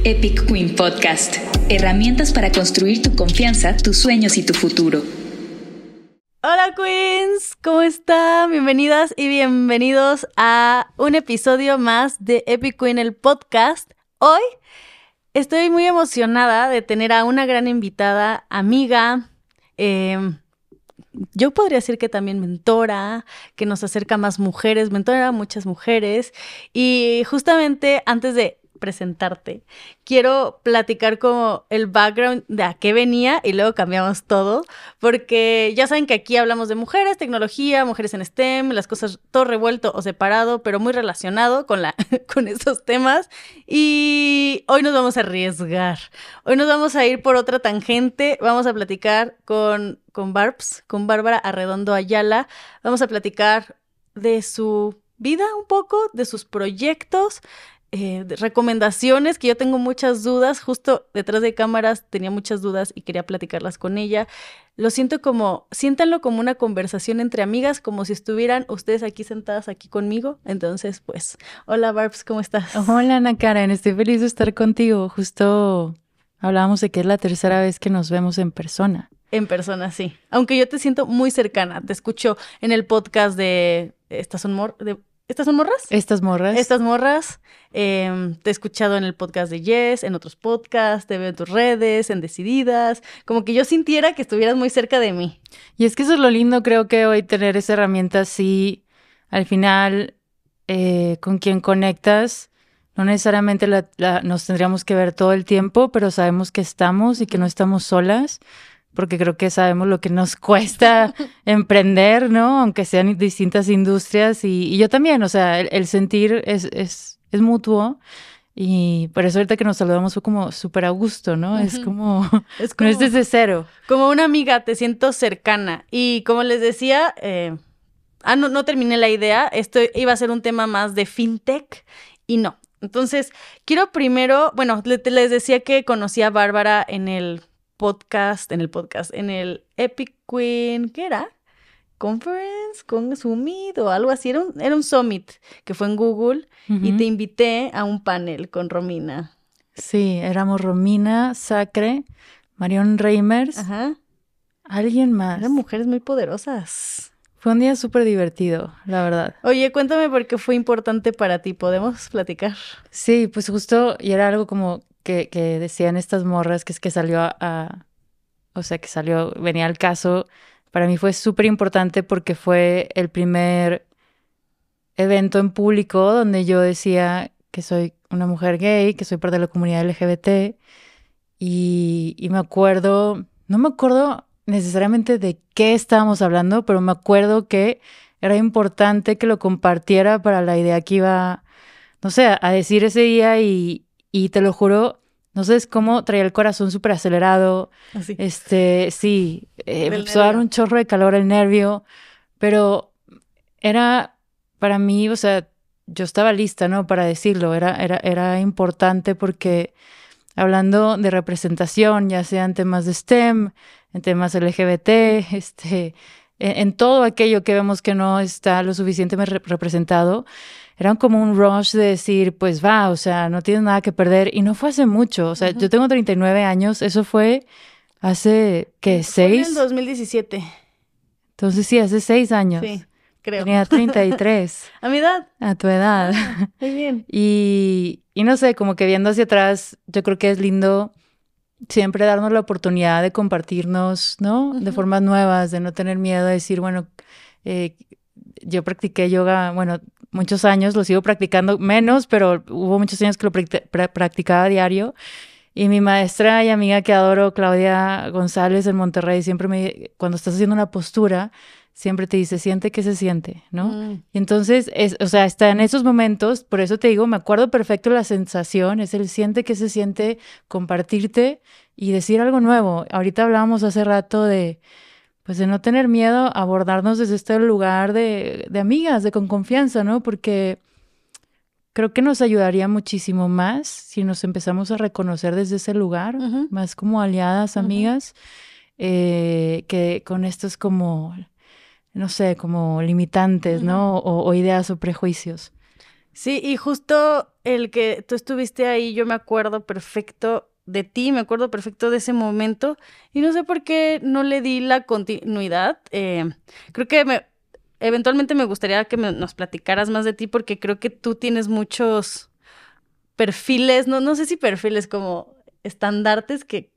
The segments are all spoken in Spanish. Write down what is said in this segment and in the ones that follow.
Epic Queen Podcast. Herramientas para construir tu confianza, tus sueños y tu futuro. Hola Queens, ¿cómo están? Bienvenidas y bienvenidos a un episodio más de Epic Queen, el podcast. Hoy estoy muy emocionada de tener a una gran invitada, amiga, yo podría decir que también mentora, que nos acerca a más mujeres, mentora a muchas mujeres. Y justamente antes de presentarte, quiero platicar como el background de a qué venía y luego cambiamos todo, porque ya saben que aquí hablamos de mujeres, tecnología, mujeres en STEM, las cosas todo revuelto o separado, pero muy relacionado con estos temas. Y hoy nos vamos a arriesgar, hoy nos vamos a ir por otra tangente, vamos a platicar con Bárbara Arredondo Ayala, vamos a platicar de su vida un poco, de sus proyectos, de recomendaciones, que yo tengo muchas dudas, justo detrás de cámaras tenía muchas dudas y quería platicarlas con ella. Siéntanlo como una conversación entre amigas, como si estuvieran ustedes aquí sentadas aquí conmigo. Entonces, pues, hola Barbs, ¿cómo estás? Hola Ana Karen, estoy feliz de estar contigo. Justo hablábamos de que es la tercera vez que nos vemos en persona. En persona, sí. Aunque yo te siento muy cercana. Te escucho en el podcast de ¿Estas son morras? Estas morras. Te he escuchado en el podcast de Yes, en otros podcasts, te veo en tus redes, en Decididas. Como que yo sintiera que estuvieras muy cerca de mí. Y es que eso es lo lindo, creo que hoy tener esa herramienta así, al final, con quien conectas, no necesariamente nos tendríamos que ver todo el tiempo, pero sabemos que estamos y que no estamos solas, porque creo que sabemos lo que nos cuesta emprender, ¿no? Aunque sean distintas industrias y yo también, o sea, el sentir es mutuo y por eso ahorita que nos saludamos fue como súper a gusto, ¿no? Uh-huh. Es como no es desde cero. Como una amiga, te siento cercana y como les decía, no terminé la idea, esto iba a ser un tema más de fintech y no. Entonces, quiero primero, bueno, les decía que conocí a Bárbara en el Epic Queen, ¿qué era? Conference, con Summit o algo así, era un summit que fue en Google. Uh-huh. Y te invité a un panel con Romina. Sí, éramos Romina, Sacre, Marion Reimers, ajá, alguien más. Eran mujeres muy poderosas. Fue un día súper divertido, la verdad. Oye, cuéntame por qué fue importante para ti, ¿podemos platicar? Sí, pues justo, y era algo como que decían estas morras, que es que venía al caso. Para mí fue súper importante porque fue el primer evento en público donde yo decía que soy una mujer gay, que soy parte de la comunidad LGBT. Y me acuerdo, no me acuerdo necesariamente de qué estábamos hablando, pero me acuerdo que era importante que lo compartiera para la idea que iba, no sé, a decir ese día y te lo juro, no sé, es cómo traía el corazón súper acelerado. Así. Sí, me empezó a dar un chorro de calor el nervio, pero era para mí, o sea, yo estaba lista, ¿no? Para decirlo, era importante porque hablando de representación, ya sea en temas de STEM, en temas LGBT, en todo aquello que vemos que no está lo suficientemente representado, era como un rush de decir, pues va, o sea, no tienes nada que perder. Y no fue hace mucho, o sea, uh-huh. Yo tengo 39 años, eso fue hace, ¿qué? ¿6? Fue en el 2017. Entonces sí, hace 6 años. Sí, creo. Tenía 33. ¿A mi edad? A tu edad. Muy bien. Y no sé, como que viendo hacia atrás, yo creo que es lindo siempre darnos la oportunidad de compartirnos, ¿no? Uh-huh. De formas nuevas, de no tener miedo, de decir, bueno, yo practiqué yoga, bueno, muchos años, lo sigo practicando menos, pero hubo muchos años que lo practicaba a diario. Y mi maestra y amiga que adoro, Claudia González en Monterrey, siempre cuando estás haciendo una postura, siempre te dice, siente que se siente, ¿no? Mm. Y entonces, está en esos momentos, por eso te digo, me acuerdo perfecto la sensación, es el siente que se siente, compartirte y decir algo nuevo. Ahorita hablábamos hace rato de no tener miedo a abordarnos desde este lugar de amigas, con confianza, ¿no? Porque creo que nos ayudaría muchísimo más si nos empezamos a reconocer desde ese lugar, uh-huh. Más como aliadas, amigas, uh-huh. Que con estos como, no sé, como limitantes, uh-huh. ¿no? O ideas o prejuicios. Sí, y justo el que tú estuviste ahí, yo me acuerdo perfecto de ti, me acuerdo perfecto de ese momento y no sé por qué no le di la continuidad. Creo que eventualmente me gustaría que nos platicaras más de ti porque creo que tú tienes muchos perfiles, no sé si perfiles como estandartes que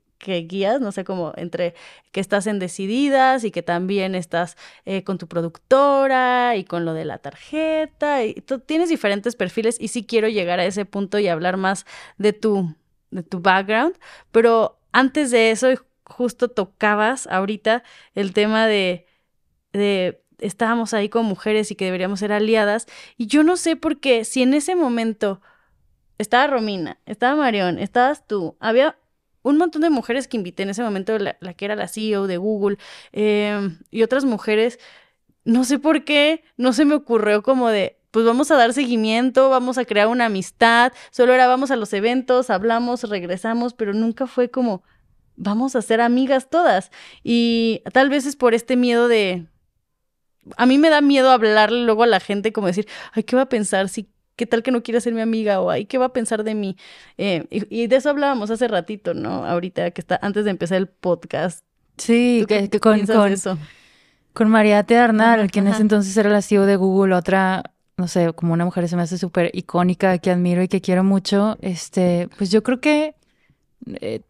guías, no sé, como entre que estás en Decididas y que también estás con tu productora y con lo de la tarjeta y tú tienes diferentes perfiles y sí quiero llegar a ese punto y hablar más de tu background, pero antes de eso justo tocabas ahorita el tema de estábamos ahí con mujeres y que deberíamos ser aliadas y yo no sé por qué si en ese momento estaba Romina, estaba Marión, estabas tú. Había un montón de mujeres que invité en ese momento, la que era la CEO de Google, y otras mujeres. No sé por qué, no se me ocurrió como de, pues vamos a dar seguimiento, vamos a crear una amistad. Solo era vamos a los eventos, hablamos, regresamos, pero nunca fue como, vamos a ser amigas todas. Y tal vez es por este miedo de... A mí me da miedo hablarle luego a la gente como decir, ay, ¿qué va a pensar si qué tal que no quiere ser mi amiga? O ay, ¿qué va a pensar de mí? Y de eso hablábamos hace ratito, ¿no? Ahorita que está, antes de empezar el podcast. Sí, ¿Tú qué que piensas de eso? con Mariate Arnal, Ajá, que en ese entonces era la CEO de Google, otra, no sé, como una mujer se me hace súper icónica, que admiro y que quiero mucho. Pues yo creo que eh,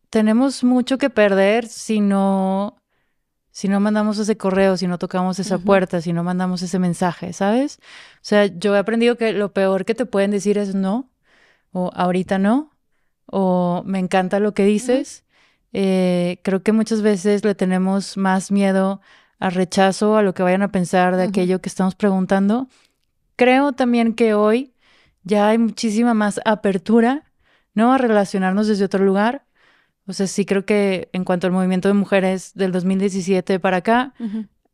tenemos mucho que perder si no mandamos ese correo, si no tocamos esa puerta, si no mandamos ese mensaje, ¿sabes? O sea, yo he aprendido que lo peor que te pueden decir es no, o ahorita no, o me encanta lo que dices. Creo que muchas veces le tenemos más miedo al rechazo, a lo que vayan a pensar de aquello que estamos preguntando. Creo también que hoy ya hay muchísima más apertura, ¿no? A relacionarnos desde otro lugar. O sea, sí creo que en cuanto al movimiento de mujeres del 2017 para acá,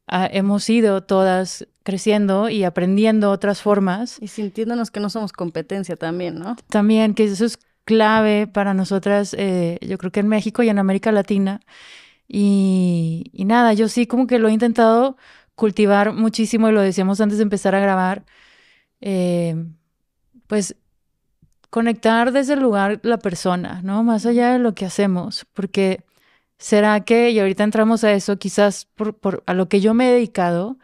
hemos ido todas creciendo y aprendiendo otras formas. Y sintiéndonos que no somos competencia también, ¿no? También, que eso es clave para nosotras, yo creo que en México y en América Latina. Y nada, yo sí como que lo he intentado cultivar muchísimo y lo decíamos antes de empezar a grabar, pues conectar desde el lugar la persona, ¿no? Más allá de lo que hacemos, porque será que, y ahorita entramos a eso, quizás por a lo que yo me he dedicado,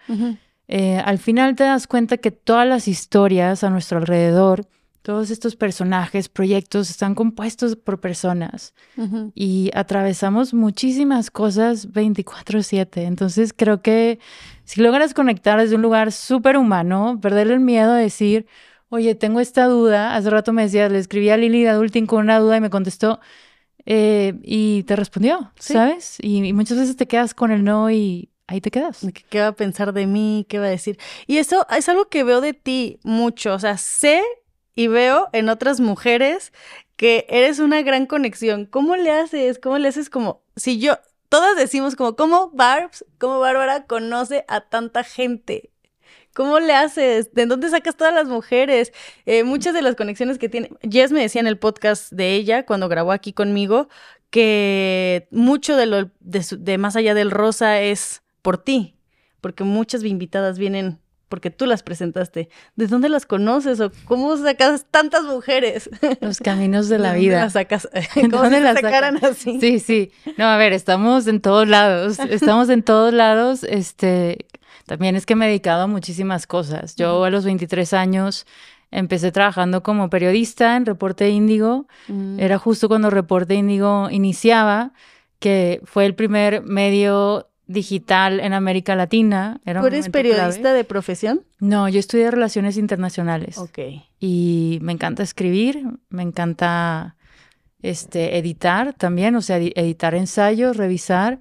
al final te das cuenta que todas las historias a nuestro alrededor, todos estos personajes, proyectos, están compuestos por personas y atravesamos muchísimas cosas 24/7. Entonces creo que si logras conectar desde un lugar súper humano, perder el miedo de decir, oye, tengo esta duda. Hace rato me decías, le escribí a Lili de Adulting con una duda y me contestó y te respondió, ¿sí? ¿Sabes? Y muchas veces te quedas con el no y ahí te quedas. ¿Qué va a pensar de mí? ¿Qué va a decir? Y eso es algo que veo de ti mucho. O sea, sé y veo en otras mujeres que eres una gran conexión. ¿Cómo le haces? ¿Cómo le haces como... Si yo... Todas decimos como, ¿cómo Bárbara conoce a tanta gente? ¿Cómo le haces? ¿De dónde sacas todas las mujeres? Muchas de las conexiones que tiene... Jess me decía en el podcast de ella, cuando grabó aquí conmigo, que mucho de Más Allá del Rosa es por ti, porque muchas invitadas vienen porque tú las presentaste. ¿De dónde las conoces o cómo sacas tantas mujeres? Los caminos de la ¿De vida. dónde las sacas? ¿Cómo se las sacaran así? Sí, sí. No, a ver, estamos en todos lados. Estamos en todos lados. También es que me he dedicado a muchísimas cosas. Yo a los 23 años empecé trabajando como periodista en Reporte Índigo. Era justo cuando Reporte Índigo iniciaba, que fue el primer medio digital en América Latina. ¿Tú eres periodista de profesión? No, yo estudié Relaciones Internacionales. Ok. Y me encanta escribir, me encanta editar también, o sea, editar ensayos, revisar.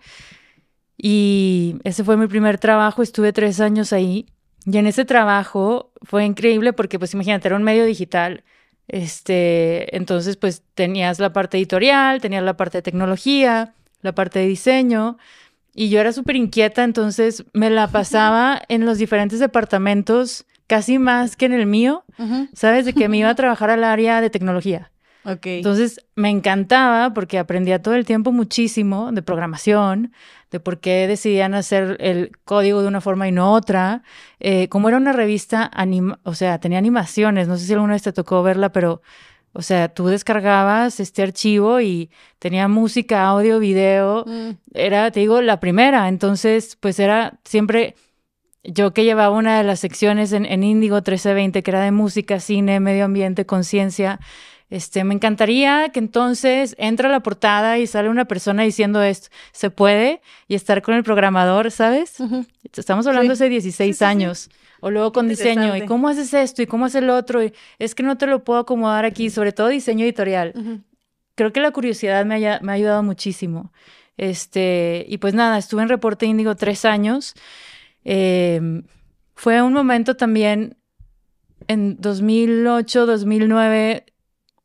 Y ese fue mi primer trabajo, estuve 3 años ahí. Y en ese trabajo fue increíble porque, pues imagínate, era un medio digital. Entonces, pues tenías la parte editorial, tenías la parte de tecnología, la parte de diseño. Y yo era súper inquieta, entonces me la pasaba en los diferentes departamentos, casi más que en el mío, ¿sabes? De que me iba a trabajar al área de tecnología. Okay. Entonces me encantaba porque aprendía todo el tiempo muchísimo de programación, de por qué decidían hacer el código de una forma y no otra. Como era una revista, o sea, tenía animaciones, no sé si alguna vez te tocó verla, pero, o sea, tú descargabas este archivo y tenía música, audio, video. Era, te digo, la primera. Entonces, pues era siempre... Yo que llevaba una de las secciones en Índigo 1320, que era de música, cine, medio ambiente, conciencia, me encantaría que entonces entra a la portada y sale una persona diciendo esto, se puede, y estar con el programador, ¿sabes? Estamos hablando hace 16 años. O luego con diseño, ¿y cómo haces esto? ¿Y cómo haces el otro? Y es que no te lo puedo acomodar aquí, sobre todo diseño editorial. Creo que la curiosidad me ha ayudado muchísimo. Y pues nada, estuve en Reporte Índigo 3 años. Fue un momento también en 2008, 2009,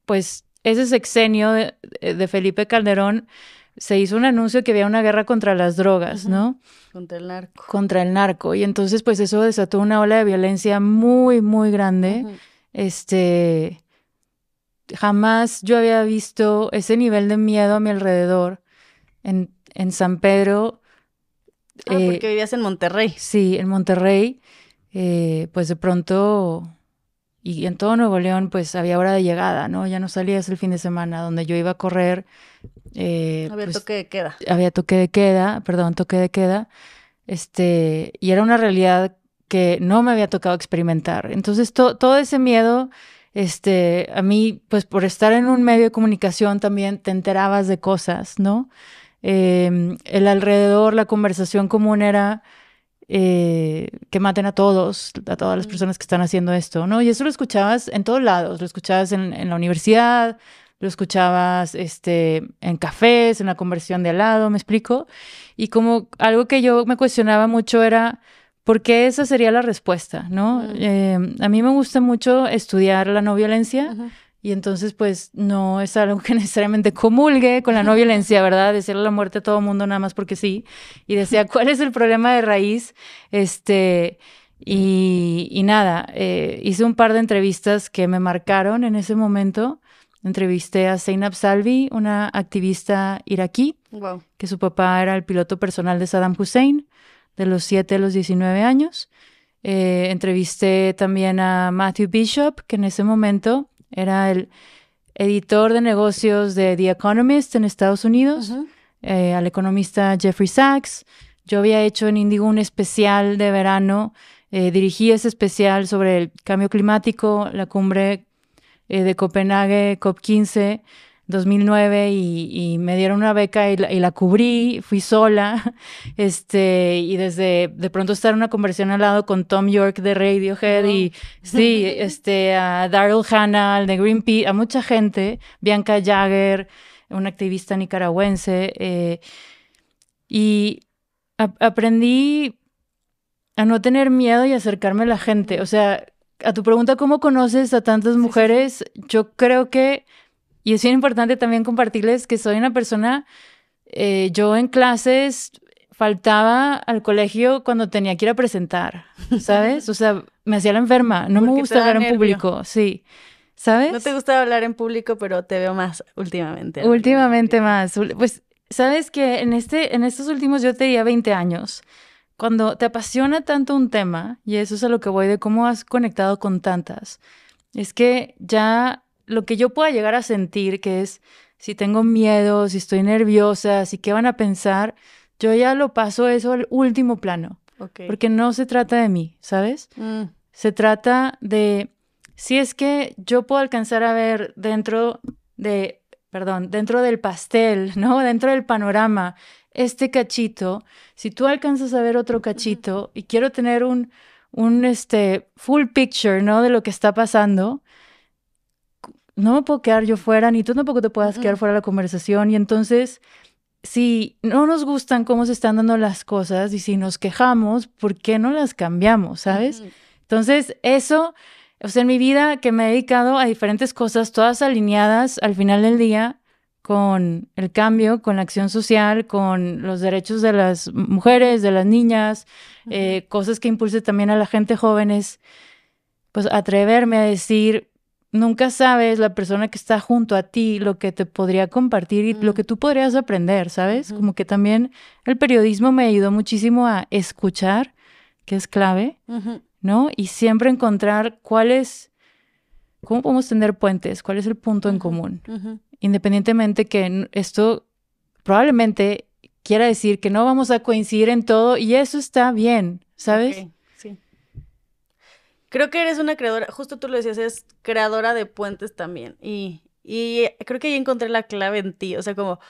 pues ese sexenio de Felipe Calderón, se hizo un anuncio que había una guerra contra las drogas, ¿no? Contra el narco. Contra el narco. Y entonces pues eso desató una ola de violencia muy, muy grande. Jamás yo había visto ese nivel de miedo a mi alrededor en San Pedro. Porque vivías en Monterrey. Sí, en Monterrey, pues de pronto, y en todo Nuevo León, pues había hora de llegada, ¿no? Ya no salías el fin de semana, donde yo iba a correr. Había pues, toque de queda. Había toque de queda. Y era una realidad que no me había tocado experimentar. Entonces, todo ese miedo, a mí, pues por estar en un medio de comunicación también te enterabas de cosas, ¿no? El alrededor, la conversación común era que maten a todas las personas que están haciendo esto, ¿no? Y eso lo escuchabas en todos lados, lo escuchabas en la universidad, lo escuchabas en cafés, en la conversación de al lado, ¿me explico? Y como algo que yo me cuestionaba mucho era, ¿por qué esa sería la respuesta, no? A mí me gusta mucho estudiar la no violencia. Y entonces, pues, no es algo que necesariamente comulgue con la no violencia, ¿verdad? Decirle la muerte a todo mundo nada más porque sí. Y decía, ¿cuál es el problema de raíz? Y nada, hice un par de entrevistas que me marcaron en ese momento. Entrevisté a Zainab Salvi, una activista iraquí, que su papá era el piloto personal de Saddam Hussein, de los 7 a los 19 años. Entrevisté también a Matthew Bishop, que en ese momento era el editor de negocios de The Economist en Estados Unidos, al economista Jeffrey Sachs. Yo había hecho en Índigo un especial de verano, dirigí ese especial sobre el cambio climático, la cumbre de Copenhague, COP15, 2009, y me dieron una beca y la cubrí, fui sola, y desde de pronto estar en una conversación al lado con Tom York de Radiohead, y sí, a Daryl Hannah, de Greenpeace, a mucha gente, Bianca Jagger, una activista nicaragüense, y aprendí a no tener miedo y acercarme a la gente. O sea, a tu pregunta, ¿cómo conoces a tantas mujeres? Yo creo que, y es bien importante también compartirles que soy una persona, yo en clases faltaba al colegio cuando tenía que ir a presentar, ¿sabes? O sea, me hacía la enferma, no me gusta hablar en público, sí, ¿sabes? No te gusta hablar en público, pero te veo más últimamente. Últimamente más, pues, ¿sabes que en estos últimos, yo te diría 20 años, cuando te apasiona tanto un tema, y eso es a lo que voy de cómo has conectado con tantas, es que ya lo que yo pueda llegar a sentir, que es si tengo miedo, si estoy nerviosa, si qué van a pensar, yo ya lo paso eso al último plano. Porque no se trata de mí, ¿sabes? Se trata de, si es que yo puedo alcanzar a ver dentro del pastel, ¿no? Dentro del panorama, este cachito, si tú alcanzas a ver otro cachito y quiero tener un full picture, ¿no? De lo que está pasando, no me puedo quedar yo fuera, ni tú tampoco te puedas quedar fuera de la conversación. Y entonces, si no nos gustan cómo se están dando las cosas y si nos quejamos, ¿por qué no las cambiamos, sabes? Entonces, eso, o sea, en mi vida que me he dedicado a diferentes cosas, todas alineadas al final del día con el cambio, con la acción social, con los derechos de las mujeres, de las niñas, cosas que impulse también a la gente jóvenes, pues atreverme a decir, nunca sabes la persona que está junto a ti, lo que te podría compartir y lo que tú podrías aprender, ¿sabes? Como que también el periodismo me ayudó muchísimo a escuchar, que es clave, ¿no? Y siempre encontrar cómo podemos tender puentes, cuál es el punto en común. Independientemente que esto probablemente quiera decir que no vamos a coincidir en todo y eso está bien, ¿sabes? Okay, sí. Creo que eres una creadora, justo tú lo decías, es creadora de puentes también. Y creo que ahí encontré la clave en ti. O sea, como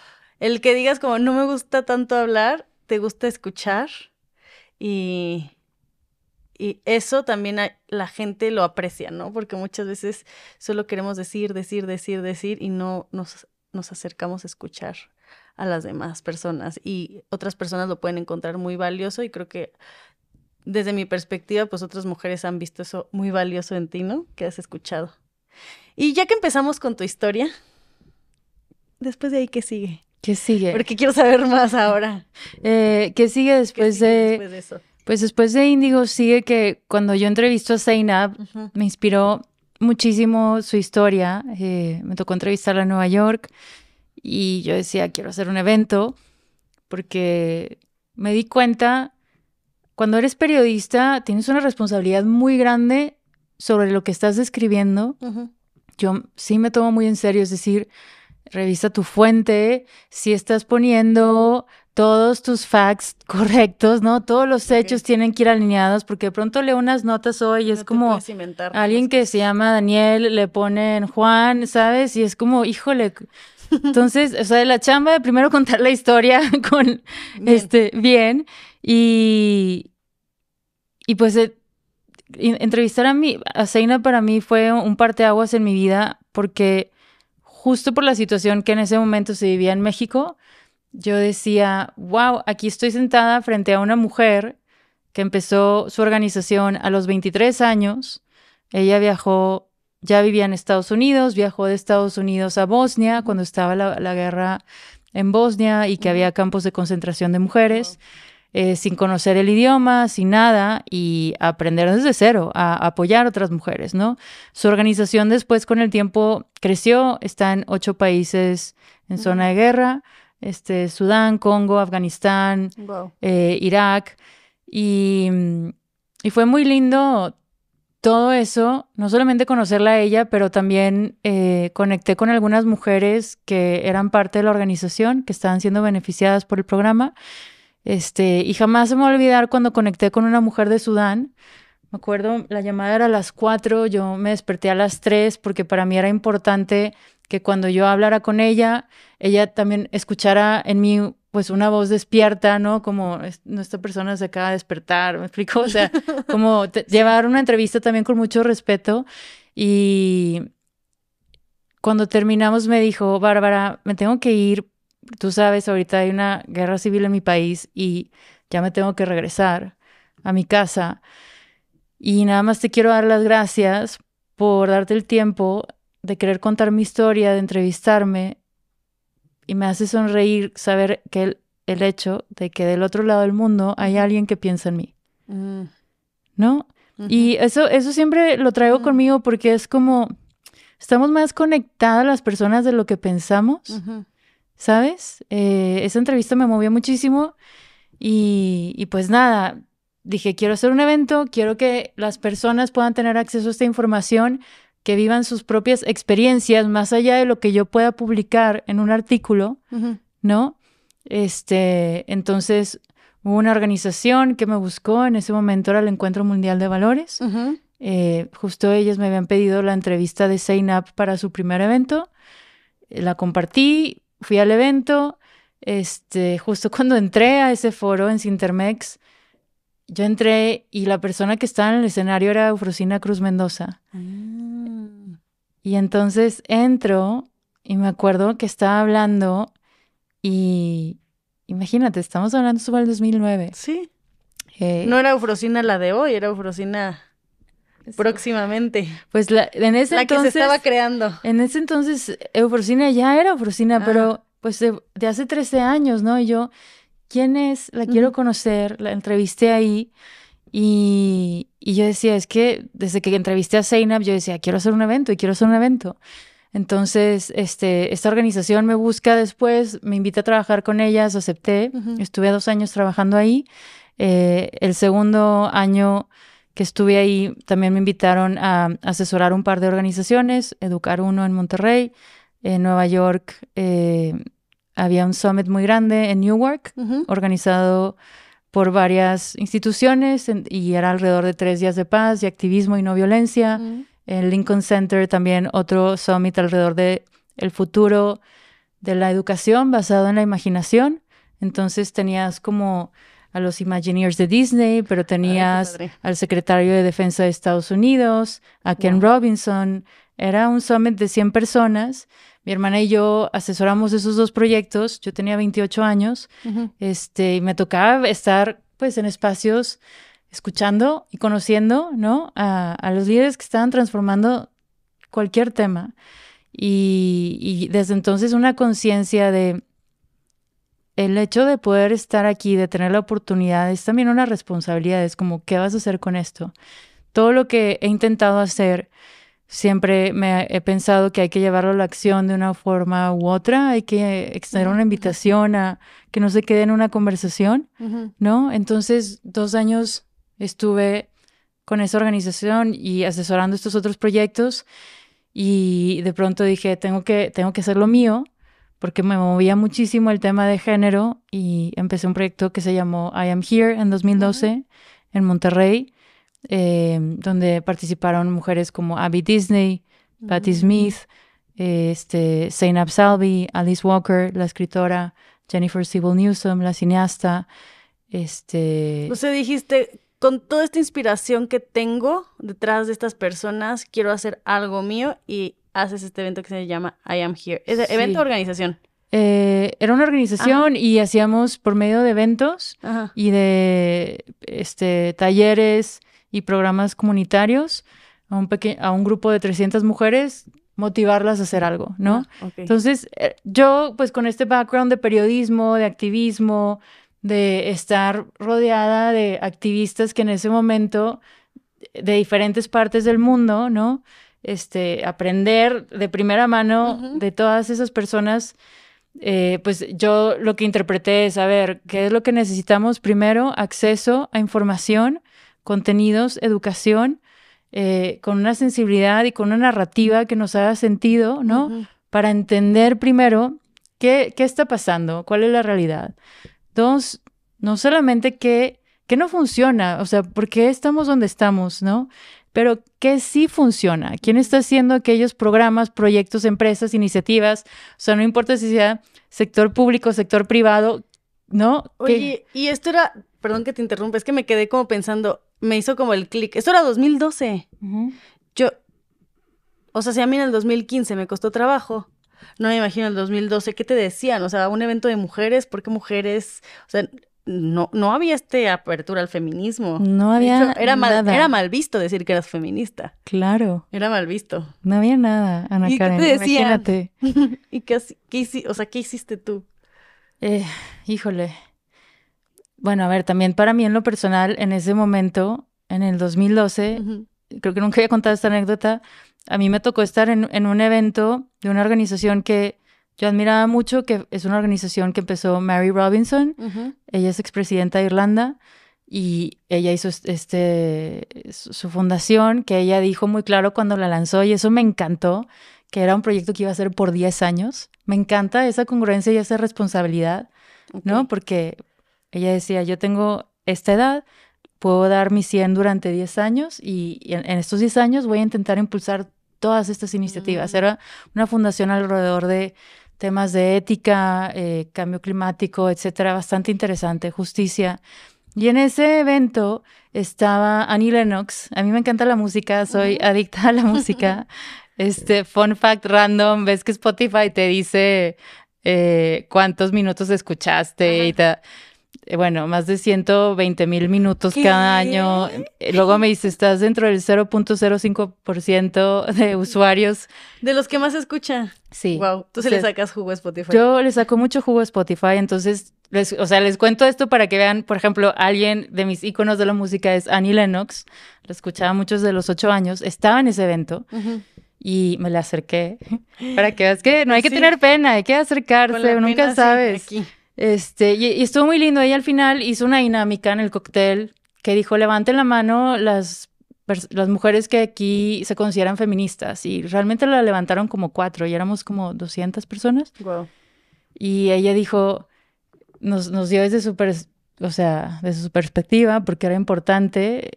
el que digas como no me gusta tanto hablar, te gusta escuchar. Y eso también la gente lo aprecia, ¿no? Porque muchas veces solo queremos decir y no nos acercamos a escuchar a las demás personas. Y otras personas lo pueden encontrar muy valioso y creo que desde mi perspectiva, pues otras mujeres han visto eso muy valioso en ti, ¿no? Que has escuchado. Y ya que empezamos con tu historia, después de ahí, ¿qué sigue? ¿Qué sigue? Porque quiero saber más ahora. ¿Qué sigue después de eso? Pues después de Índigo sigue que cuando yo entrevisto a Zainab, me inspiró muchísimo su historia. Me tocó entrevistarla en Nueva York y yo decía, quiero hacer un evento porque me di cuenta, cuando eres periodista tienes una responsabilidad muy grande sobre lo que estás describiendo. Yo sí me tomo muy en serio, es decir, revisa tu fuente, si estás poniendo todos tus facts correctos, ¿no? Todos los hechos tienen que ir alineados, porque de pronto leo unas notas hoy y es como alguien que se llama Daniel, le ponen Juan, ¿sabes? Y es como, híjole. Entonces, o sea, la chamba de primero contar la historia con bien y pues entrevistar a Zainab para mí fue un parteaguas en mi vida, porque justo por la situación que en ese momento se vivía en México, yo decía, wow, aquí estoy sentada frente a una mujer que empezó su organización a los 23 años. Ella viajó, ya vivía en Estados Unidos, viajó de Estados Unidos a Bosnia cuando estaba la guerra en Bosnia y que había campos de concentración de mujeres, sin conocer el idioma, sin nada, y aprender desde cero a apoyar a otras mujeres, ¿no? Su organización después con el tiempo creció, está en 8 países en zona de guerra, Sudán, Congo, Afganistán, Irak, y fue muy lindo todo eso, no solamente conocerla a ella, pero también conecté con algunas mujeres que eran parte de la organización, que estaban siendo beneficiadas por el programa, y jamás se me va a olvidar cuando conecté con una mujer de Sudán. Me acuerdo, la llamada era a las 4, yo me desperté a las 3 porque para mí era importante que cuando yo hablara con ella también escuchara en mí pues una voz despierta, ¿no? Como esta persona se acaba de despertar, ¿me explico? O sea, como llevar una entrevista también con mucho respeto. Y cuando terminamos me dijo, Bárbara, me tengo que ir. Tú sabes, ahorita hay una guerra civil en mi país y ya me tengo que regresar a mi casa. Y nada más te quiero dar las gracias por darte el tiempo de querer contar mi historia, de entrevistarme. Y me hace sonreír saber que el hecho de que del otro lado del mundo hay alguien que piensa en mí. ¿No? Y eso siempre lo traigo conmigo porque es como, estamos más conectadas las personas de lo que pensamos. ¿Sabes? Esa entrevista me movió muchísimo y pues nada, dije, quiero hacer un evento, quiero que las personas puedan tener acceso a esta información, que vivan sus propias experiencias más allá de lo que yo pueda publicar en un artículo, ¿no? Entonces hubo una organización que me buscó, en ese momento era el Encuentro Mundial de Valores. Justo ellas me habían pedido la entrevista de Zainab para su primer evento, la compartí. Fui al evento, justo cuando entré a ese foro en Sintermex, yo entré y la persona que estaba en el escenario era Eufrosina Cruz Mendoza. Y entonces entro y me acuerdo que estaba hablando y imagínate, estamos hablando sobre el 2009. Sí. No era Eufrosina la de hoy, era Eufrosina próximamente. Pues en ese entonces, que se estaba creando. En ese entonces Eufrosina ya era Eufrosina, pero pues de hace 13 años, ¿no? Y yo, ¿quién es? La quiero conocer, la entrevisté ahí Y yo decía, es que desde que entrevisté a Zeynep, yo decía, quiero hacer un evento y quiero hacer un evento. Entonces, esta organización me busca después, me invita a trabajar con ellas, acepté, estuve 2 años trabajando ahí. El segundo año que estuve ahí, también me invitaron a asesorar un par de organizaciones, Educar Uno en Monterrey, en Nueva York había un summit muy grande en Newark, organizado por varias instituciones y era alrededor de 3 días de paz y activismo y no violencia. En Lincoln Center también otro summit alrededor de el futuro de la educación basado en la imaginación. Entonces tenías como a los Imagineers de Disney, pero tenías al secretario de Defensa de Estados Unidos, a Ken Robinson. Era un summit de 100 personas. Mi hermana y yo asesoramos esos 2 proyectos. Yo tenía 28 años. Y me tocaba estar pues en espacios escuchando y conociendo, ¿no? A los líderes que estaban transformando cualquier tema. Y desde entonces una conciencia de el hecho de poder estar aquí, de tener la oportunidad, es también una responsabilidad. Es como, ¿qué vas a hacer con esto? Todo lo que he intentado hacer, siempre me he pensado que hay que llevarlo a la acción de una forma u otra. Hay que extender una invitación a que no se quede en una conversación, ¿no? Entonces, 2 años estuve con esa organización y asesorando estos otros proyectos y de pronto dije, tengo que hacer lo mío, porque me movía muchísimo el tema de género y empecé un proyecto que se llamó I Am Here en 2012 en Monterrey, donde participaron mujeres como Abby Disney, Patti Smith, Zeynep Salvi, Alice Walker, la escritora, Jennifer Siebel Newsom, la cineasta. O sea, dijiste, con toda esta inspiración que tengo detrás de estas personas, quiero hacer algo mío y haces este evento que se llama I Am Here. ¿Es evento o organización? Era una organización y hacíamos por medio de eventos y de talleres y programas comunitarios a un grupo de 300 mujeres, motivarlas a hacer algo, ¿no? Entonces, yo pues con este background de periodismo, de activismo, de estar rodeada de activistas que en ese momento, de diferentes partes del mundo, ¿no? Aprender de primera mano de todas esas personas, pues yo lo que interpreté es, a ver, ¿qué es lo que necesitamos? Primero, acceso a información, contenidos, educación, con una sensibilidad y con una narrativa que nos haga sentido, ¿no? Para entender primero qué está pasando, cuál es la realidad. 2, no solamente qué no funciona, o sea, por qué estamos donde estamos, ¿no? Pero qué sí funciona. ¿Quién está haciendo aquellos programas, proyectos, empresas, iniciativas? O sea, no importa si sea sector público, sector privado, ¿no? Oye, y esto era, perdón que te interrumpa, es que me quedé como pensando, me hizo como el clic. Esto era 2012. Yo, o sea, si a mí en el 2015 me costó trabajo, no me imagino en el 2012, ¿qué te decían? O sea, un evento de mujeres, ¿por qué mujeres? O sea, no había apertura al feminismo. No había de hecho, era mal visto decir que eras feminista. Claro. Era mal visto. No había nada, Ana Karen. ¿Y qué te decían? Imagínate. ¿Y qué hiciste tú? Híjole. Bueno, a ver, también para mí en lo personal, en ese momento, en el 2012, creo que nunca había contado esta anécdota, a mí me tocó estar en un evento de una organización que yo admiraba mucho, que es una organización que empezó Mary Robinson. Ella es expresidenta de Irlanda y ella hizo su fundación, que ella dijo muy claro cuando la lanzó, y eso me encantó, que era un proyecto que iba a ser por 10 años. Me encanta esa congruencia y esa responsabilidad, ¿no? Porque ella decía, yo tengo esta edad, puedo dar mi 100 durante 10 años y en estos 10 años voy a intentar impulsar todas estas iniciativas. Era una fundación alrededor de temas de ética, cambio climático, etcétera, bastante interesante, justicia. Y en ese evento estaba Annie Lennox. A mí me encanta la música, soy adicta a la música. Fun fact random, ves que Spotify te dice cuántos minutos escuchaste y tal. bueno, más de 120,000 minutos ¿Qué? cada año. Luego me dice, estás dentro del 0.05% de usuarios. De los que más se escucha. Sí. Wow, tú se le sacas jugo a Spotify. Yo le saco mucho jugo a Spotify, entonces, les cuento esto para que vean, por ejemplo, alguien de mis íconos de la música es Annie Lennox, la escuchaba muchos de los 8 años, estaba en ese evento. Y me le acerqué para que veas que no hay que tener pena, hay que acercarse, nunca sabes. Sí, aquí. Y estuvo muy lindo. Ella al final hizo una dinámica en el cóctel que dijo, levanten la mano las mujeres que aquí se consideran feministas. Y realmente la levantaron como 4 y éramos como 200 personas. Wow. Y ella dijo, nos dio desde su perspectiva, porque era importante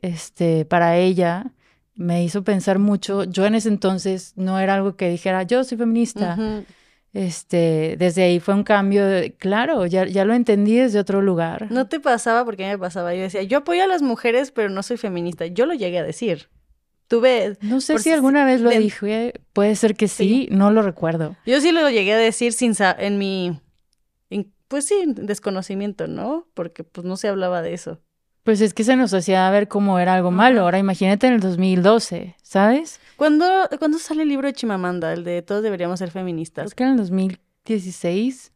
para ella. Me hizo pensar mucho. Yo en ese entonces no era algo que dijera, yo soy feminista. Desde ahí fue un cambio claro, ya lo entendí desde otro lugar. ¿No te pasaba? Porque a mí me pasaba. Yo decía, yo apoyo a las mujeres, pero no soy feminista. Yo lo llegué a decir. No sé si alguna vez lo dije, puede ser que sí, no lo recuerdo. Yo sí lo llegué a decir pues sí, desconocimiento, ¿no? Porque pues no se hablaba de eso. Pues es que se nos hacía ver como era algo malo. Ahora imagínate en el 2012, ¿sabes? ¿Cuándo sale el libro de Chimamanda? El de Todos deberíamos ser feministas. Creo que en el 2016.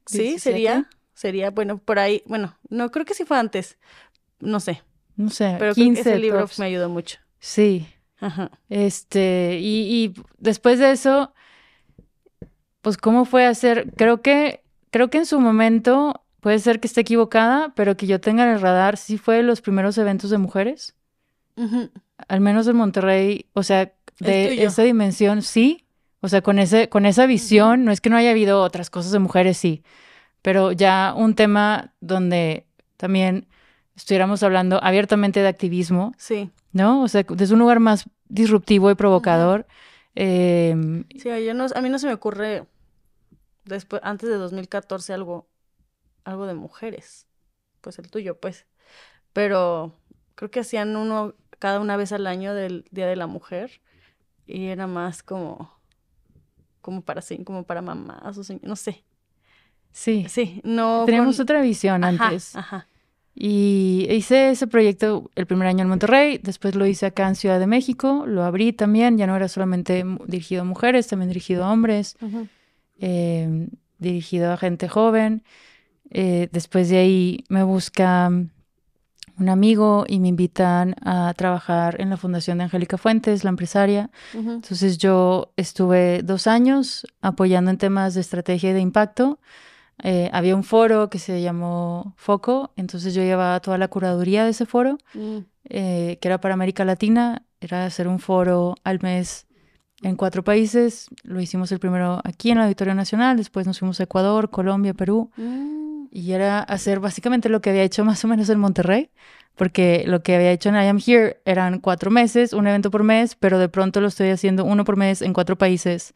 Sí, sería, bueno, por ahí, bueno, no, creo que sí fue antes, no sé. Pero 15 creo que ese libro tops. me ayudó mucho. Sí. Ajá. Y después de eso, pues cómo fue hacer, creo que en su momento, puede ser que esté equivocada, pero que yo tenga en el radar, sí fue los primeros eventos de mujeres. Al menos en Monterrey, o sea, de esa dimensión, sí. O sea, con esa visión, no es que no haya habido otras cosas de mujeres, sí. Pero ya un tema donde también estuviéramos hablando abiertamente de activismo. Sí. ¿No? O sea, desde un lugar más disruptivo y provocador. Sí, a mí no se me ocurre antes de 2014 algo de mujeres. Pues el tuyo, pues. Pero creo que hacían uno cada una vez al año del Día de la Mujer. Y era más como para mamás, no sé. Sí. Sí, no. Teníamos otra visión antes. Ajá. Y hice ese proyecto el primer año en Monterrey, después lo hice acá en Ciudad de México, lo abrí también, ya no era solamente dirigido a mujeres, también dirigido a hombres, dirigido a gente joven. Después de ahí me busca un amigo y me invitan a trabajar en la fundación de Angélica Fuentes, la empresaria. Entonces yo estuve 2 años apoyando en temas de estrategia y de impacto. Había un foro que se llamó Foco, entonces yo llevaba toda la curaduría de ese foro, que era para América Latina, era hacer un foro al mes en 4 países. Lo hicimos el primero aquí en el Auditorio Nacional, después nos fuimos a Ecuador, Colombia, Perú, y era hacer básicamente lo que había hecho más o menos en Monterrey, porque lo que había hecho en I Am Here eran 4 meses, un evento por mes, pero de pronto lo estoy haciendo 1 por mes en 4 países.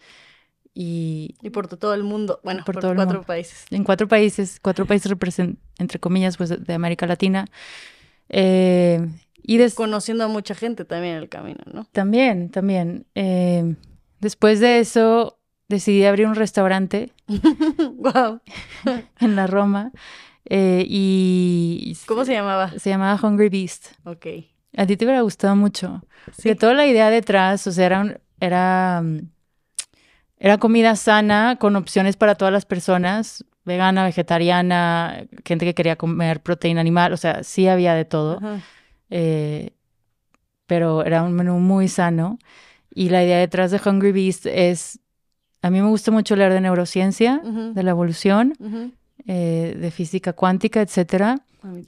Y por todo el mundo, bueno, por todo 4 países. En 4 países entre comillas, pues de América Latina. Conociendo a mucha gente también en el camino, ¿no? También. Después de eso, decidí abrir un restaurante. Wow. En la Roma. ¿Cómo se llamaba? Se llamaba Hungry Beast. Ok. A ti te hubiera gustado mucho. Sí. De toda la idea detrás, o sea, era comida sana con opciones para todas las personas, vegana, vegetariana, gente que quería comer proteína animal, o sea, sí había de todo, pero era un menú muy sano. Y la idea detrás de Hungry Beast es, a mí me gusta mucho leer de neurociencia, de la evolución, de física cuántica, etcétera.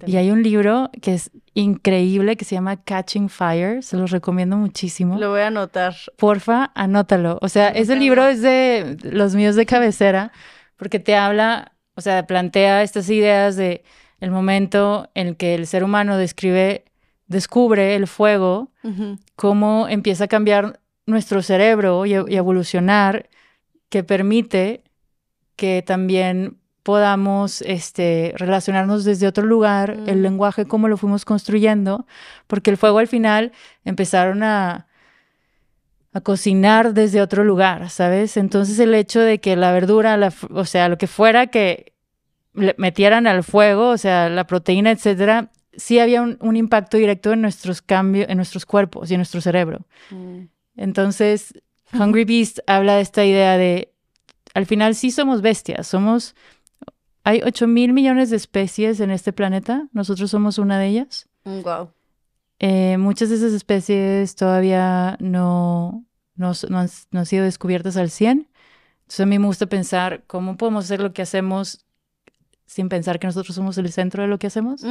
Y hay un libro que es increíble que se llama Catching Fire. Se los recomiendo muchísimo. Lo voy a anotar. Porfa, anótalo. O sea, ese libro es de los míos de cabecera porque te habla, o sea, plantea estas ideas de el momento en el que el ser humano descubre el fuego, cómo empieza a cambiar nuestro cerebro y evolucionar, que permite que también podamos relacionarnos desde otro lugar, el lenguaje, cómo lo fuimos construyendo, porque el fuego al final empezaron a cocinar desde otro lugar, ¿sabes? Entonces el hecho de que la verdura, o sea, lo que fuera que le metieran al fuego, o sea, la proteína, etcétera, sí había un impacto directo en nuestros cambios, en nuestros cuerpos y en nuestro cerebro. Entonces, Hungry Beast habla de esta idea de, al final sí somos bestias, hay 8,000 millones de especies en este planeta, nosotros somos una de ellas. Wow. Muchas de esas especies todavía no han sido descubiertas al 100%. Entonces a mí me gusta pensar cómo podemos hacer lo que hacemos sin pensar que nosotros somos el centro de lo que hacemos.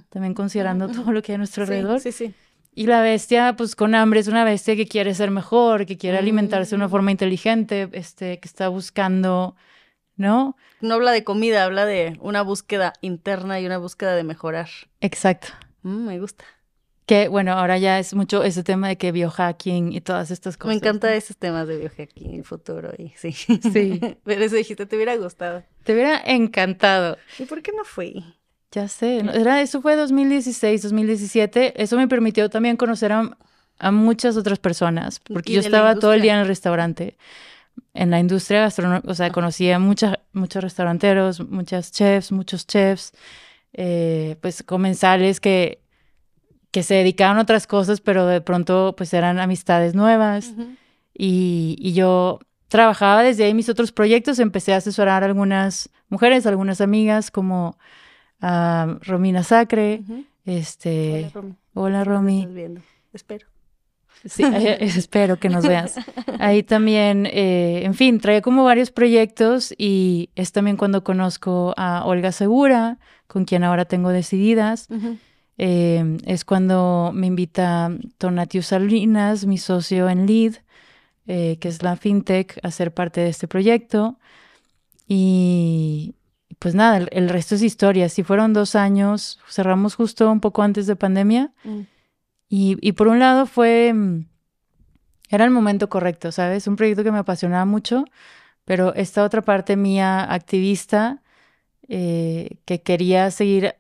También considerando todo lo que hay a nuestro alrededor. Sí. Y la bestia, pues con hambre, es una bestia que quiere ser mejor, que quiere alimentarse de una forma inteligente, que está buscando, ¿no? No habla de comida, habla de una búsqueda interna y una búsqueda de mejorar. Exacto. Me gusta. Que, bueno, ahora ya es mucho ese tema de que biohacking y todas estas cosas. Me encanta esos temas de biohacking y futuro y sí. Sí. Pero eso dijiste, te hubiera gustado. Te hubiera encantado. ¿Y por qué no fui? Ya sé. Eso fue 2016, 2017. Eso me permitió también conocer a muchas otras personas. Porque yo estaba todo el día en el restaurante. En la industria gastronómica, o sea, conocí a muchos restauranteros, muchos chefs, pues comensales que se dedicaban a otras cosas, pero de pronto pues eran amistades nuevas. Y yo trabajaba desde ahí mis otros proyectos, empecé a asesorar a algunas mujeres, algunas amigas como Romina Sacre. Hola, Romy. Hola, Romy. Estás viendo. Espero. Sí, espero que nos veas. Ahí también, en fin, traía como varios proyectos y es también cuando conozco a Olga Segura, con quien ahora tengo Decididas. Es cuando me invita Tonatiuh Salinas, mi socio en Lead, que es la fintech, a ser parte de este proyecto. Y pues nada, el resto es historia. Sí, fueron 2 años, cerramos justo un poco antes de pandemia. Y por un lado era el momento correcto, ¿sabes? Un proyecto que me apasionaba mucho, pero esta otra parte mía activista que quería seguir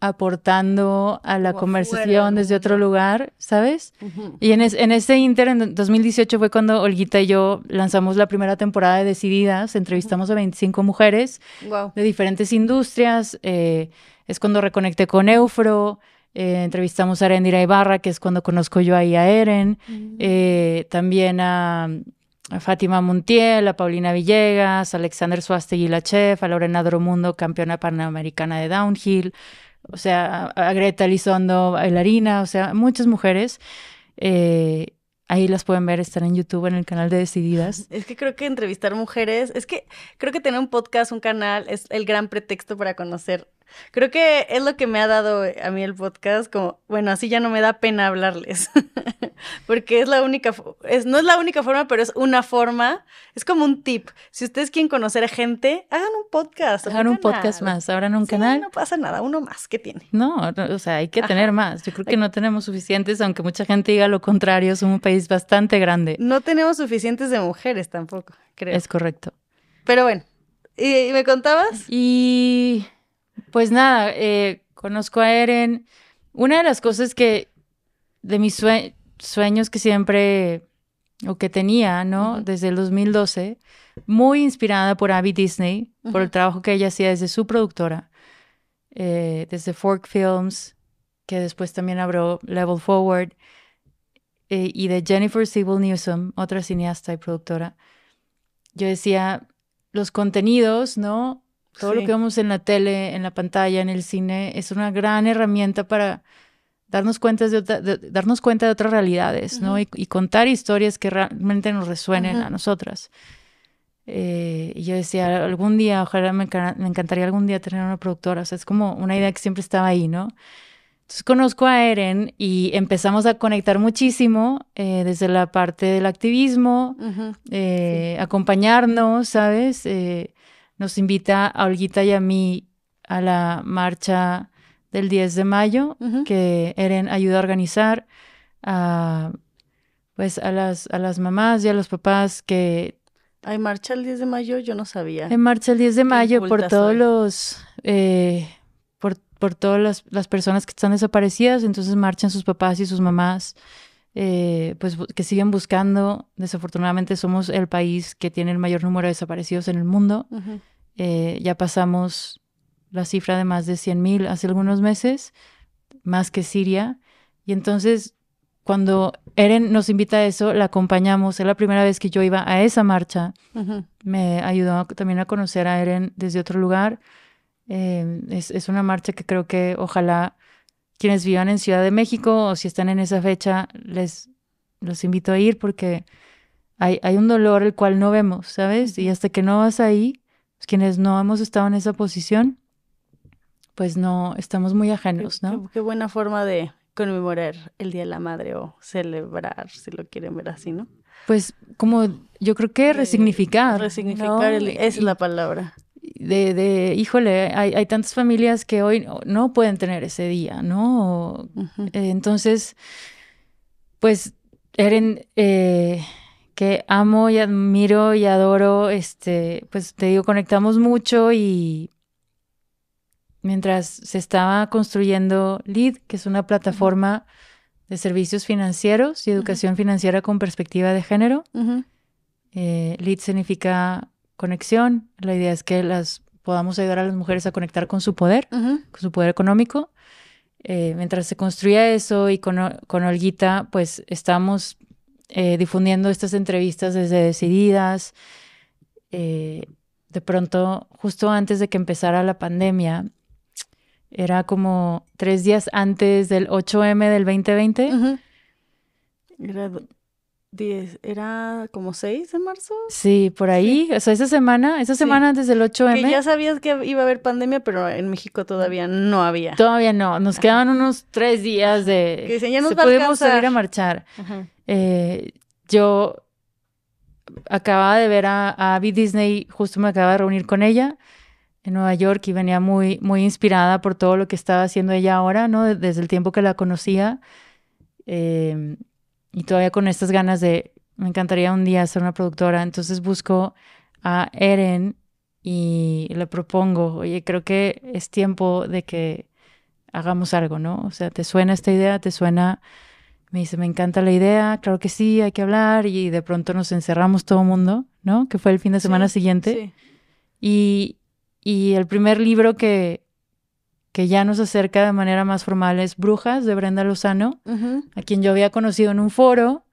aportando a la conversación desde otro lugar, ¿sabes? Y en ese inter, en 2018 fue cuando Olguita y yo lanzamos la primera temporada de Decididas, entrevistamos a 25 mujeres de diferentes industrias, es cuando reconecté con Eufro, entrevistamos a Arendira Ibarra, que es cuando conozco yo ahí a Eren, también a Fátima Montiel, a Paulina Villegas, a Alexander Suástegui, la chef, a Lorena Dromundo, campeona panamericana de downhill, o sea, a Greta Elizondo, bailarina, o sea, muchas mujeres. Ahí las pueden ver, están en YouTube, en el canal de Decididas. Es que creo que entrevistar mujeres, creo que tener un podcast, un canal, es el gran pretexto para conocer. Creo que es lo que me ha dado a mí el podcast, como, bueno, así ya no me da pena hablarles, porque es la única, no es la única forma, pero es una forma, es como un tip. Si ustedes quieren conocer a gente, hagan un podcast. Hagan un podcast más, abran un canal. No pasa nada, uno más, ¿qué tiene? No, o sea, hay que tener más. Yo creo que no tenemos suficientes, aunque mucha gente diga lo contrario, somos un país bastante grande. No tenemos suficientes de mujeres tampoco, creo. Es correcto. Pero bueno, ¿y me contabas? Y pues nada, conozco a Eren. Una de las cosas que de mis sueños que siempre, o que tenía, ¿no? Desde el 2012, muy inspirada por Abby Disney, por el trabajo que ella hacía desde su productora, desde Fork Films, que después también abrió Level Forward, y de Jennifer Siebel Newsom, otra cineasta y productora. Yo decía, los contenidos, ¿no? Todo lo que vemos en la tele, en la pantalla, en el cine, es una gran herramienta para darnos cuenta de otras realidades, ¿no? Y contar historias que realmente nos resuenen a nosotras. Y yo decía, algún día, ojalá me encantaría algún día tener una productora. O sea, es como una idea que siempre estaba ahí, ¿no? Entonces conozco a Eren y empezamos a conectar muchísimo desde la parte del activismo, acompañarnos, ¿sabes? Nos invita a Olguita y a mí a la marcha del 10 de mayo, que Eren ayuda a organizar pues a las mamás y a los papás que... ¿Hay marcha el 10 de mayo? Yo no sabía. Hay marcha el 10 de mayo por todos los... por todas las personas que están desaparecidas, entonces marchan sus papás y sus mamás, pues que siguen buscando. Desafortunadamente somos el país que tiene el mayor número de desaparecidos en el mundo. Ya pasamos la cifra de más de 100,000 hace algunos meses, más que Siria. Y entonces, cuando Eren nos invita a eso, la acompañamos. Es la primera vez que yo iba a esa marcha. Me ayudó también a conocer a Eren desde otro lugar. Es una marcha que creo que ojalá quienes vivan en Ciudad de México o si están en esa fecha, los invito a ir porque hay un dolor el cual no vemos, ¿sabes? Y hasta que no vas ahí, pues quienes no hemos estado en esa posición, pues no, estamos muy ajenos, ¿no? Qué buena forma de conmemorar el Día de la Madre o celebrar, si lo quieren ver así, ¿no? Pues como yo creo que resignificar. Resignificar, ¿no? esa es la palabra. Híjole, hay tantas familias que hoy no pueden tener ese día, ¿no? Entonces, pues, Eren, que amo y admiro y adoro, pues te digo, conectamos mucho y mientras se estaba construyendo LEAD, que es una plataforma de servicios financieros y educación financiera con perspectiva de género. LEAD significa conexión. La idea es que podamos ayudar a las mujeres a conectar con su poder económico. Mientras se construía eso y con Olguita, pues estamos difundiendo estas entrevistas desde Decididas. De pronto, justo antes de que empezara la pandemia, era como 3 días antes del 8M del 2020. Era como 6 de marzo. Sí, por ahí. Sí. O sea, esa semana antes del 8M. Que ya sabías que iba a haber pandemia, pero en México todavía no había. Todavía no. Nos quedaban unos 3 días de... Que dicen, ya nos va a alcanzar. Pudimos salir a marchar. Yo acababa de ver a Abby Disney, justo me acababa de reunir con ella en Nueva York y venía muy, muy inspirada por todo lo que estaba haciendo ella ahora, ¿no? Desde el tiempo que la conocía. Y todavía con estas ganas de, me encantaría un día ser una productora. Entonces busco a Eren y le propongo, oye, creo que es tiempo de que hagamos algo, ¿no? O sea, ¿te suena esta idea? ¿Te suena? Me dice, me encanta la idea, claro que sí, hay que hablar. Y de pronto nos encerramos todo el mundo, ¿no? Que fue el fin de semana siguiente. Sí. Y el primer libro que ya nos acerca de manera más formal es Brujas, de Brenda Lozano, a quien yo había conocido en un foro.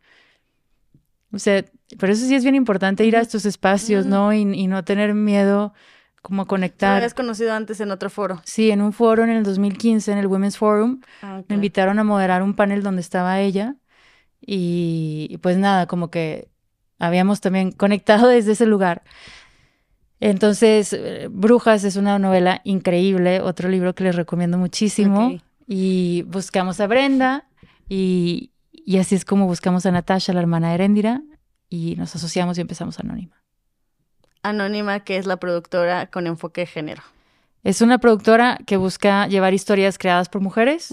O sea, por eso sí es bien importante ir a estos espacios, ¿no? Y no tener miedo como a conectar. ¿Lo habías conocido antes en otro foro? Sí, en un foro en el 2015, en el Women's Forum. Me invitaron a moderar un panel donde estaba ella. Y pues nada, como que habíamos también conectado desde ese lugar. Entonces, Brujas es una novela increíble, otro libro que les recomiendo muchísimo. Y buscamos a Brenda y así es como buscamos a Natasha, la hermana de Eréndira, y nos asociamos y empezamos Anónima. Anónima, que es la productora con enfoque de género. Es una productora que busca llevar historias creadas por mujeres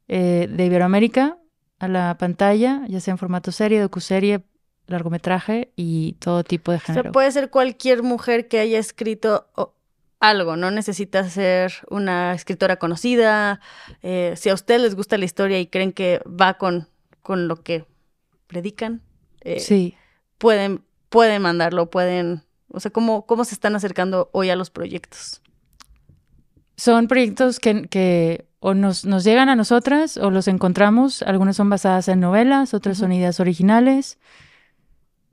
de Iberoamérica a la pantalla, ya sea en formato serie, docuserie, largometraje y todo tipo de género. O sea, puede ser cualquier mujer que haya escrito algo, no necesita ser una escritora conocida. Si a ustedes les gusta la historia y creen que va con lo que predican, sí. pueden mandarlo, o sea, ¿cómo se están acercando hoy a los proyectos? Son proyectos que o nos llegan a nosotras o los encontramos. Algunas son basadas en novelas, otras son ideas originales.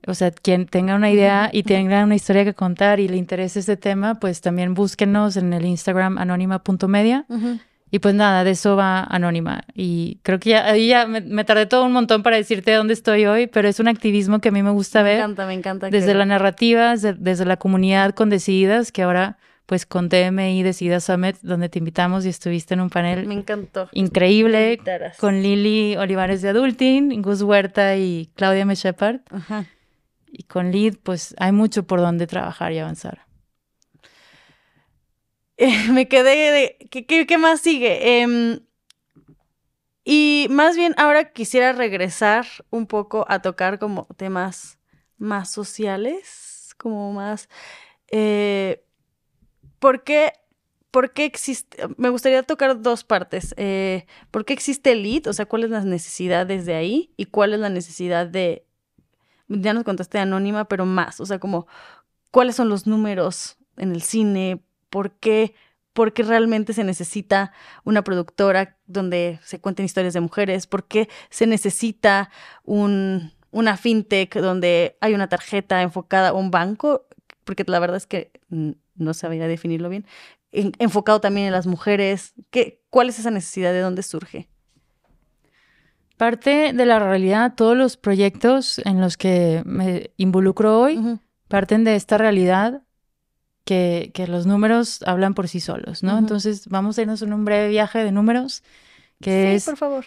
O sea, quien tenga una idea y tenga una historia que contar y le interese este tema, pues también búsquenos en el Instagram anónima.media. Y pues nada, de eso va Anónima. Y creo que ahí ya me tardé todo un montón para decirte dónde estoy hoy, pero es un activismo que a mí me gusta ver. Me encanta. Desde la narrativa, desde la comunidad con Decididas, que ahora pues con TMI Decididas Summit, donde te invitamos y estuviste en un panel. Me encantó. Increíble, con Lili Olivares de Adulting, Gus Huerta y Claudia M. Shepard. Y con LEAD, pues hay mucho por donde trabajar y avanzar. Me quedé ¿qué más sigue? Y más bien ahora quisiera regresar un poco a tocar como temas más sociales, como más... ¿Por qué existe? Me gustaría tocar 2 partes. ¿Por qué existe LEAD? O sea, ¿cuál es la necesidad desde ahí? ¿Y cuál es la necesidad de... Ya nos contaste Anónima, pero más. O sea, como, ¿cuáles son los números en el cine? ¿Por qué ¿Por qué realmente se necesita una productora donde se cuenten historias de mujeres? ¿Por qué se necesita una fintech donde hay una tarjeta enfocada a un banco? Porque la verdad es que no sabía definirlo bien. Enfocado también en las mujeres. ¿Cuál es esa necesidad? ¿De dónde surge? Parte de la realidad, todos los proyectos en los que me involucro hoy parten de esta realidad que los números hablan por sí solos, ¿no? Entonces, vamos a irnos en un breve viaje de números, Sí, por favor.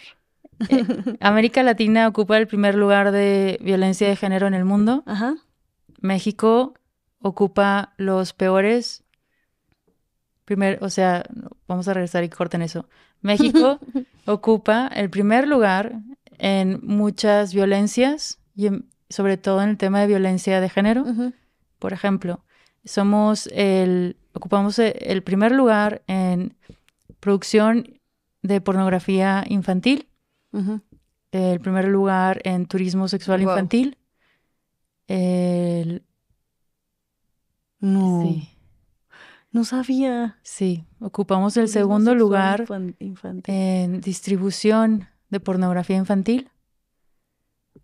América Latina ocupa el primer lugar de violencia de género en el mundo. Ajá. México ocupa los peores. Vamos a regresar y corten eso. México ocupa el primer lugar en muchas violencias y sobre todo en el tema de violencia de género. Por ejemplo, ocupamos el primer lugar en producción de pornografía infantil, el primer lugar en turismo sexual infantil. No. Sí. No sabía. Sí, ocupamos el segundo lugar infantil. en distribución de pornografía infantil.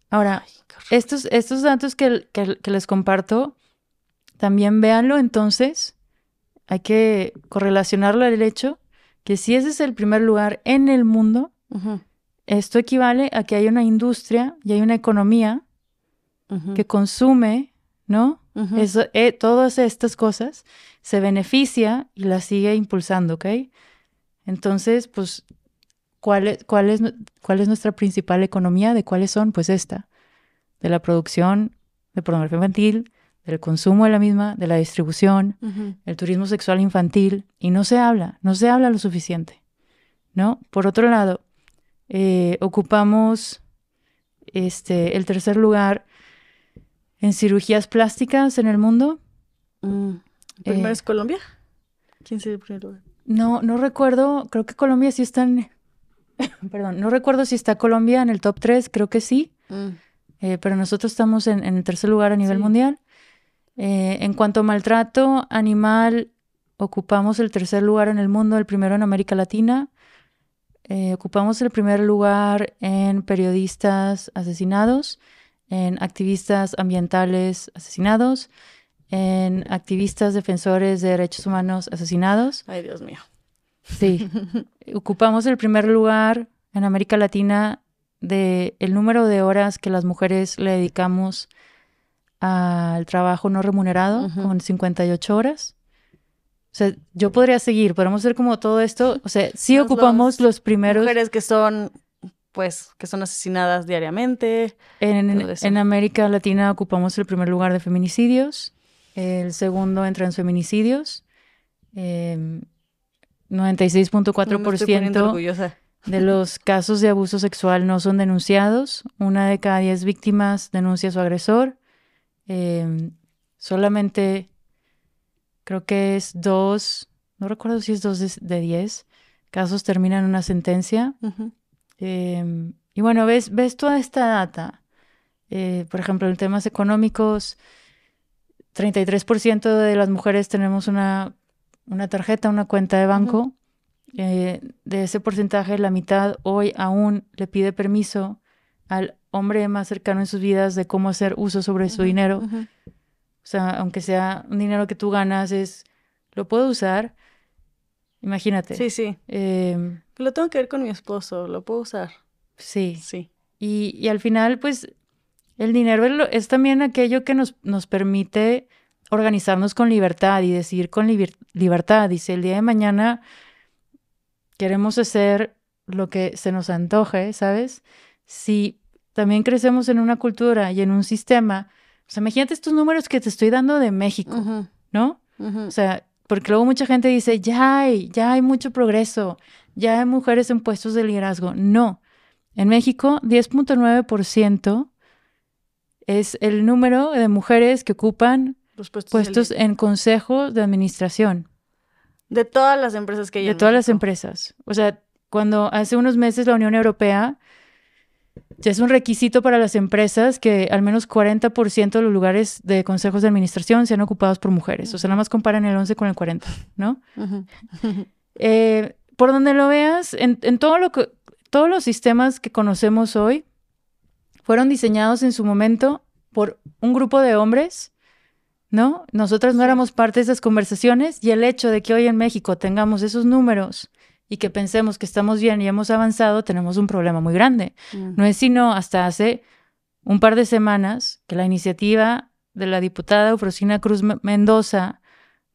Ahora, estos datos que les comparto, también véanlo entonces, hay que correlacionarlo al hecho que si ese es el primer lugar en el mundo, esto equivale a que hay una industria y hay una economía que consume, ¿no? Todas estas cosas se beneficia y las sigue impulsando, ¿ok? Entonces, pues, ¿cuál es nuestra principal economía? ¿De cuáles son? Pues esta, de la producción de pornografía infantil, del consumo de la misma, de la distribución, el turismo sexual infantil, y no se habla lo suficiente, ¿no? Por otro lado, ocupamos el tercer lugar en cirugías plásticas en el mundo. ¿Primero es Colombia? ¿Quién es el primer lugar? No recuerdo, creo que Colombia sí está en... Perdón, no recuerdo si está Colombia en el top 3, creo que sí. Pero nosotros estamos en el tercer lugar a nivel mundial. En cuanto a maltrato animal, ocupamos el tercer lugar en el mundo, el primero en América Latina. Ocupamos el primer lugar en periodistas asesinados, en activistas ambientales asesinados, en activistas defensores de derechos humanos asesinados. Ay, Dios mío. Sí. Ocupamos el primer lugar en América Latina de el número de horas que las mujeres le dedicamos al trabajo no remunerado, con 58 horas. O sea, yo podría seguir, podemos hacer como todo esto. O sea, sí ocupamos los primeros... Mujeres que son asesinadas diariamente. En América Latina ocupamos el primer lugar de feminicidios, el segundo en transfeminicidios, 96.4% de los casos de abuso sexual no son denunciados. 1 de cada 10 víctimas denuncia a su agresor. Solamente creo que es 2, no recuerdo si es 2 de 10 casos terminan en una sentencia. Y bueno, ves toda esta data. Por ejemplo, en temas económicos, 33% de las mujeres tenemos una tarjeta, una cuenta de banco. De ese porcentaje, la mitad hoy aún le pide permiso al hombre más cercano en sus vidas de cómo hacer uso sobre su dinero. O sea, aunque sea un dinero que tú ganas, ¿lo puedo usar? Imagínate. Sí. Lo tengo que ver con mi esposo, ¿lo puedo usar? Sí. Sí. Y al final, pues, el dinero es también aquello que nos permite organizarnos con libertad y decidir con libertad. Y si el día de mañana queremos hacer lo que se nos antoje, ¿sabes? Si también crecemos en una cultura y en un sistema, o sea, imagínate estos números que te estoy dando de México, ¿no? O sea, porque luego mucha gente dice, ya hay mucho progreso, ya hay mujeres en puestos de liderazgo. No. En México, 10.9% es el número de mujeres que ocupan los puestos en consejos de administración. De todas las empresas que hay en De todas México. las empresas. O sea, cuando hace unos meses la Unión Europea ya es un requisito para las empresas que al menos 40% de los lugares de consejos de administración sean ocupados por mujeres. O sea, nada más comparan el 11 con el 40, ¿no? Por donde lo veas, en todos los sistemas que conocemos hoy fueron diseñados en su momento por un grupo de hombres, ¿no? Nosotras no éramos parte de esas conversaciones, y el hecho de que hoy en México tengamos esos números y que pensemos que estamos bien y hemos avanzado, tenemos un problema muy grande. No es sino hasta hace un par de semanas que la iniciativa de la diputada Eufrosina Cruz Mendoza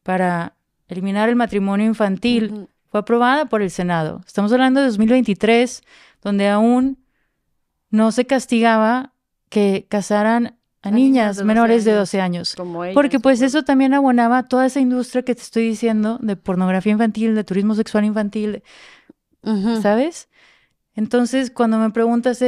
para eliminar el matrimonio infantil fue aprobada por el Senado. Estamos hablando de 2023, donde aún no se castigaba que casaran a niñas menores de 12 años. Porque pues eso también abonaba toda esa industria que te estoy diciendo de pornografía infantil, de turismo sexual infantil, ¿sabes? Entonces, cuando me preguntas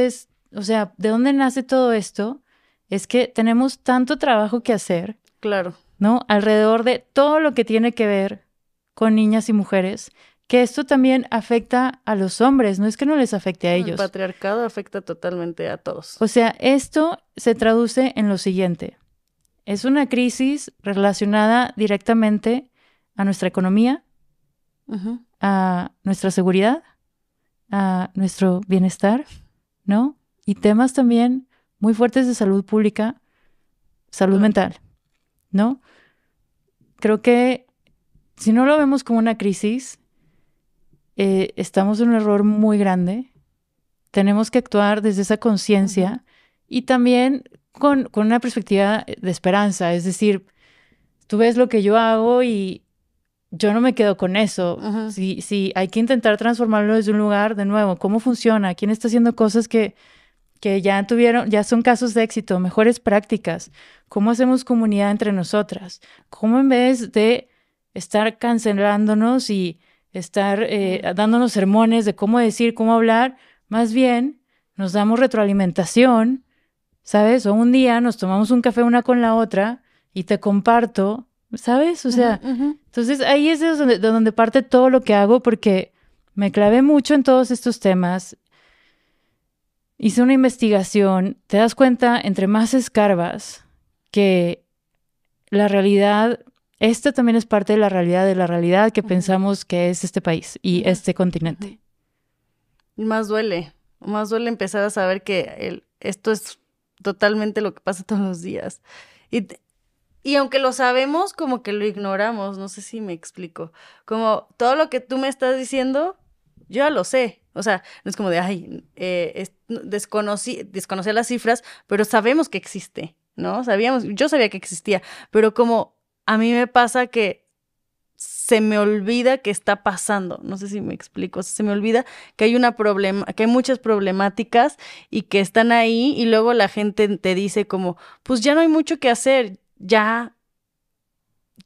o sea, ¿de dónde nace todo esto? Es que tenemos tanto trabajo que hacer. Claro. ¿No? Alrededor de todo lo que tiene que ver con niñas y mujeres, que esto también afecta a los hombres, no es que no les afecte a ellos. El patriarcado afecta totalmente a todos. O sea, esto se traduce en lo siguiente. Es una crisis relacionada directamente a nuestra economía, a nuestra seguridad, a nuestro bienestar, ¿no? Y temas también muy fuertes de salud pública, salud mental, ¿no? Creo que si no lo vemos como una crisis, estamos en un error muy grande. Tenemos que actuar desde esa conciencia y también con una perspectiva de esperanza. Es decir, tú ves lo que yo hago y yo no me quedo con eso. Si hay que intentar transformarlo desde un lugar, de nuevo, ¿cómo funciona? ¿Quién está haciendo cosas que ya son casos de éxito, mejores prácticas? ¿Cómo hacemos comunidad entre nosotras? ¿Cómo en vez de estar cancelándonos y estar dándonos sermones de cómo decir, cómo hablar, más bien nos damos retroalimentación, ¿sabes? O un día nos tomamos un café una con la otra y te comparto, ¿sabes? O sea, entonces ahí es de donde parte todo lo que hago, porque me clavé mucho en todos estos temas. Hice una investigación, te das cuenta, entre más escarbas, que la realidad, esta también es parte de la realidad que pensamos que es este país y este continente. Más duele empezar a saber que esto es totalmente lo que pasa todos los días. Y aunque lo sabemos, como que lo ignoramos, no sé si me explico. Como todo lo que tú me estás diciendo, yo ya lo sé. O sea, no es como de, desconocía las cifras, pero sabemos que existe, ¿no? Yo sabía que existía, pero como a mí me pasa que se me olvida que está pasando, no sé si me explico, se me olvida que hay que hay muchas problemáticas y que están ahí, y luego la gente te dice como, pues ya no hay mucho que hacer, ya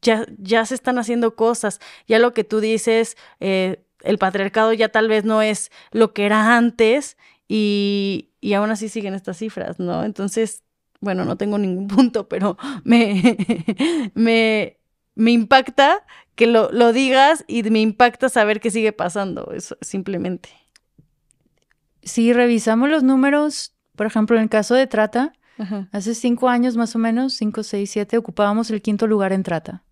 se están haciendo cosas, ya lo que tú dices, el patriarcado ya tal vez no es lo que era antes, y aún así siguen estas cifras, ¿no? Entonces, bueno, no tengo ningún punto, pero me impacta que lo digas, y me impacta saber que sigue pasando, eso simplemente. Si revisamos los números, por ejemplo, en el caso de trata, hace 5 años más o menos, 5, 6, 7, ocupábamos el 5º lugar en trata.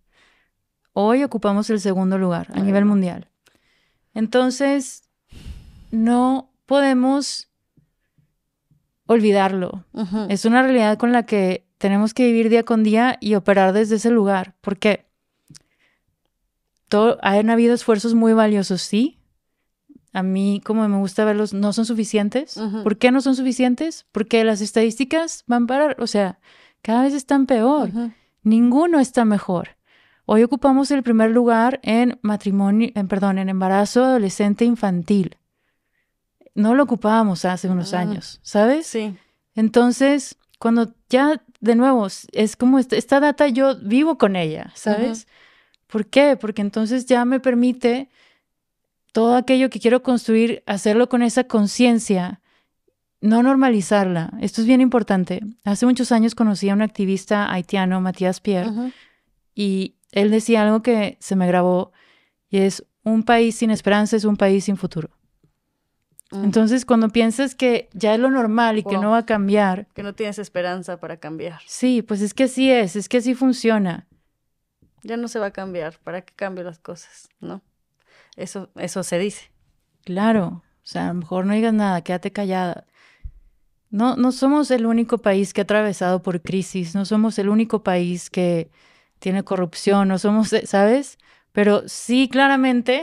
Hoy ocupamos el 2º lugar a nivel mundial. Entonces, no podemos olvidarlo. Es una realidad con la que tenemos que vivir día con día y operar desde ese lugar. ¿Por qué? Han habido esfuerzos muy valiosos, sí. A mí, como me gusta verlos, no son suficientes. ¿Por qué no son suficientes? Porque las estadísticas van o sea, cada vez están peor. Ninguno está mejor. Hoy ocupamos el 1er lugar en embarazo adolescente infantil. No lo ocupábamos hace unos años, ¿sabes? Sí. Entonces, cuando ya, de nuevo, es como esta data, yo vivo con ella, ¿sabes? ¿Por qué? Porque entonces ya me permite todo aquello que quiero construir, hacerlo con esa conciencia, no normalizarla. Esto es bien importante. Hace muchos años conocí a un activista haitiano, Matías Pierre, y él decía algo que se me grabó, y es: un país sin esperanza es un país sin futuro. Entonces, cuando piensas que ya es lo normal y que no va a cambiar... Que no tienes esperanza para cambiar. Sí, pues es que así funciona. Ya no se va a cambiar, ¿para qué cambio las cosas? ¿No? Eso se dice. Claro, o sea, a lo mejor no digas nada, quédate callada. No somos el único país que ha atravesado por crisis, no somos el único país que tiene corrupción, no somos, ¿sabes? Pero sí, claramente,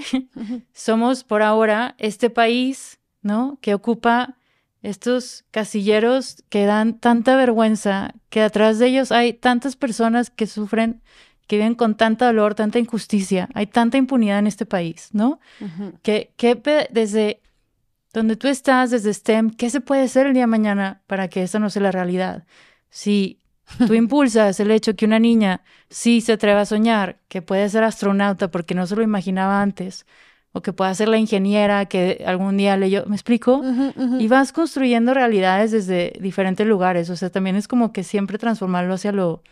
somos por ahora este país, ¿no? Que ocupa estos casilleros que dan tanta vergüenza, que atrás de ellos hay tantas personas que sufren, que viven con tanto dolor, tanta injusticia, hay tanta impunidad en este país, ¿no? Que desde donde tú estás, desde STEM, ¿qué se puede hacer el día de mañana para que esa no sea la realidad? Si tú impulsas el hecho que una niña sí se atreva a soñar que puede ser astronauta porque no se lo imaginaba antes, o que pueda ser la ingeniera que algún día leyó, ¿me explico? Y vas construyendo realidades desde diferentes lugares, o sea, también es como que siempre transformarlo hacia lo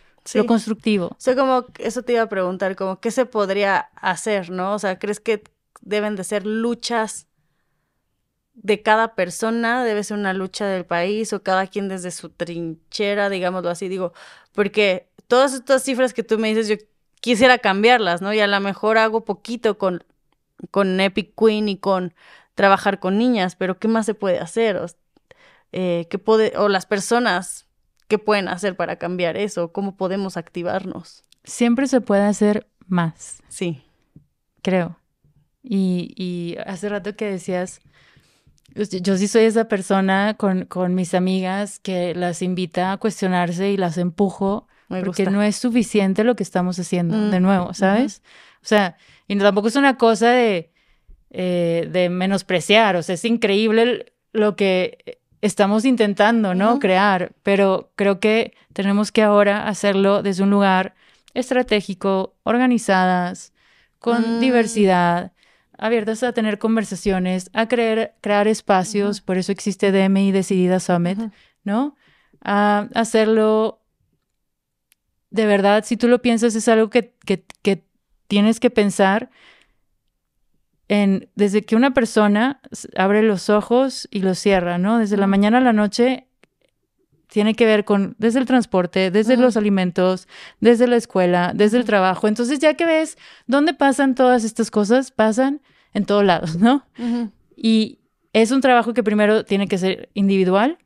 constructivo. O sea, como eso te iba a preguntar, como qué se podría hacer, ¿no? O sea, ¿crees que deben de ser luchas de cada persona, debe ser una lucha del país o cada quien desde su trinchera, digámoslo así, digo, porque todas estas cifras que tú me dices, yo quisiera cambiarlas, ¿no? Y a lo mejor hago poquito con Epic Queen y con trabajar con niñas, pero ¿qué más se puede hacer? O las personas, ¿qué pueden hacer para cambiar eso? ¿Cómo podemos activarnos? Siempre se puede hacer más. Sí. Creo. Y hace rato que decías... Yo sí soy esa persona con mis amigas que las invita a cuestionarse y las empujo porque no es suficiente lo que estamos haciendo, de nuevo, ¿sabes? O sea, y tampoco es una cosa de menospreciar, o sea, es increíble lo que estamos intentando, ¿no? Crear, pero creo que tenemos que ahora hacerlo desde un lugar estratégico, organizadas, con diversidad, abiertas a tener conversaciones, a crear espacios, por eso existe DMI Decidida Summit, ¿no? A hacerlo de verdad, si tú lo piensas, es algo que tienes que pensar desde que una persona abre los ojos y los cierra, ¿no? Desde la mañana a la noche tiene que ver desde el transporte, desde los alimentos, desde la escuela, desde el trabajo. Entonces, ya que ves dónde pasan todas estas cosas, pasan en todos lados, ¿no? Y es un trabajo que primero tiene que ser individual,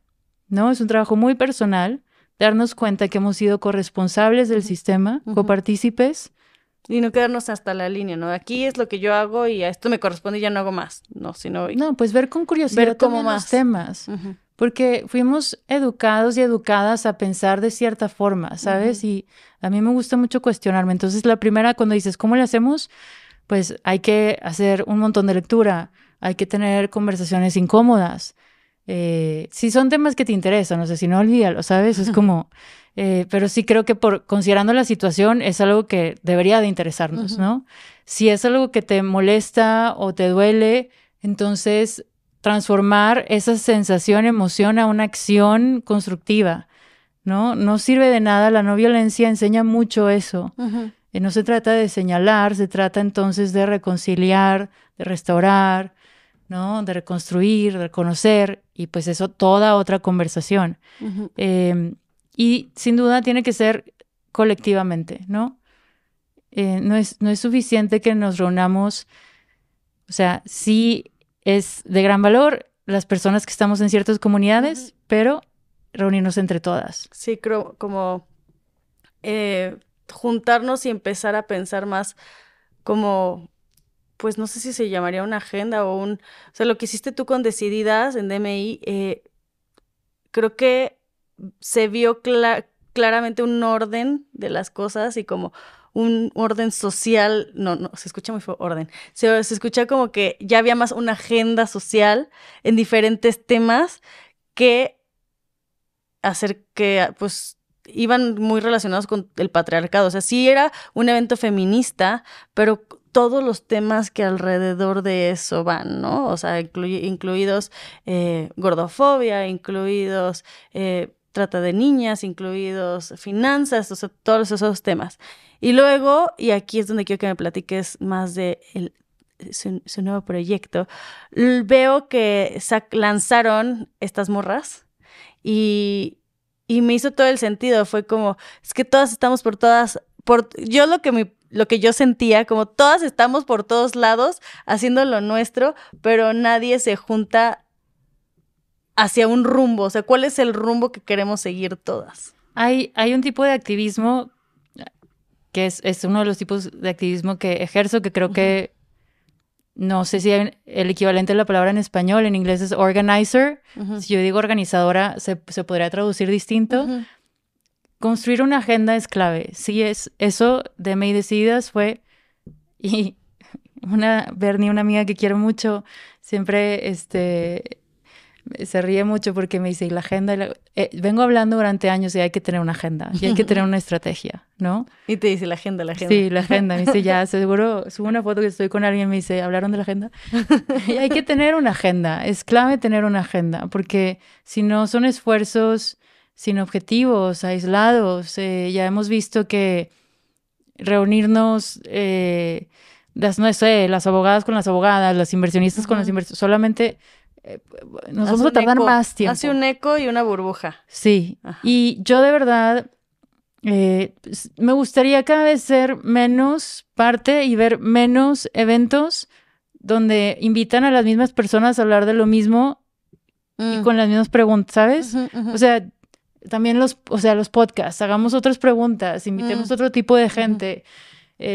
¿no? Es un trabajo muy personal, darnos cuenta que hemos sido corresponsables del sistema, copartícipes. Y no quedarnos hasta la línea, ¿no? Aquí es lo que yo hago y a esto me corresponde y ya no hago más, ¿no? No, pues ver con curiosidad cómo más los temas. Porque fuimos educados y educadas a pensar de cierta forma, ¿sabes? Y a mí me gusta mucho cuestionarme. Entonces, la primera, cuando dices, ¿cómo le hacemos? Pues hay que hacer un montón de lectura, hay que tener conversaciones incómodas. Si son temas que te interesan, o sea, si no, olvídalo, ¿sabes? Es como... pero sí creo que considerando la situación es algo que debería de interesarnos, ¿no? Si es algo que te molesta o te duele, entonces... transformar esa sensación, emoción a una acción constructiva, ¿no? No sirve de nada, la no violencia enseña mucho eso. No se trata de señalar, se trata entonces de reconciliar, de restaurar, ¿no? De reconstruir, de reconocer, y pues eso, toda otra conversación. Y sin duda tiene que ser colectivamente, ¿no? No es suficiente que nos reunamos, o sea, sí es de gran valor las personas que estamos en ciertas comunidades, pero reunirnos entre todas. Sí, creo como juntarnos y empezar a pensar más como, pues no sé si se llamaría una agenda o sea, lo que hiciste tú con Decididas en DMI, creo que se vio claramente un orden de las cosas y como un orden social, no, se escucha muy feo, orden, se escucha como que ya había más una agenda social en diferentes temas que hacer que, pues, iban muy relacionados con el patriarcado, o sea, sí era un evento feminista, pero todos los temas que alrededor de eso van, ¿no? O sea, incluidos gordofobia, incluidos... trata de niñas, incluidos finanzas, o sea, todos esos temas. Y luego, y aquí es donde quiero que me platiques más de su nuevo proyecto, veo que lanzaron estas morras y me hizo todo el sentido. Fue como, es que todas estamos por todas, yo lo que yo sentía, como todas estamos por todos lados haciendo lo nuestro, pero nadie se junta hacia un rumbo. O sea, ¿cuál es el rumbo que queremos seguir todas? Hay un tipo de activismo que es uno de los tipos de activismo que ejerzo, que creo que, no sé si hay el equivalente de la palabra en español, en inglés es organizer. Si yo digo organizadora, se podría traducir distinto. Construir una agenda es clave. Sí, eso de Me y Decididas fue, y Bernie, una amiga que quiero mucho, siempre se ríe mucho porque me dice, y la agenda, vengo hablando durante años y hay que tener una agenda, y hay que tener una estrategia, ¿no? Y te dice la agenda. Sí, la agenda. Me dice, ya, seguro, subo una foto que estoy con alguien, me dice, ¿hablaron de la agenda? Y hay que tener una agenda, es clave tener una agenda, porque si no son esfuerzos sin objetivos, aislados. Ya hemos visto que reunirnos, no sé, las abogadas con las abogadas, las inversionistas con los inversionistas, solamente nos vamos a tardar más tiempo. Hace un eco y una burbuja. Sí, y yo de verdad me gustaría cada vez ser menos parte y ver menos eventos donde invitan a las mismas personas a hablar de lo mismo y con las mismas preguntas, ¿sabes? O sea, también los podcasts, hagamos otras preguntas, invitemos a otro tipo de gente,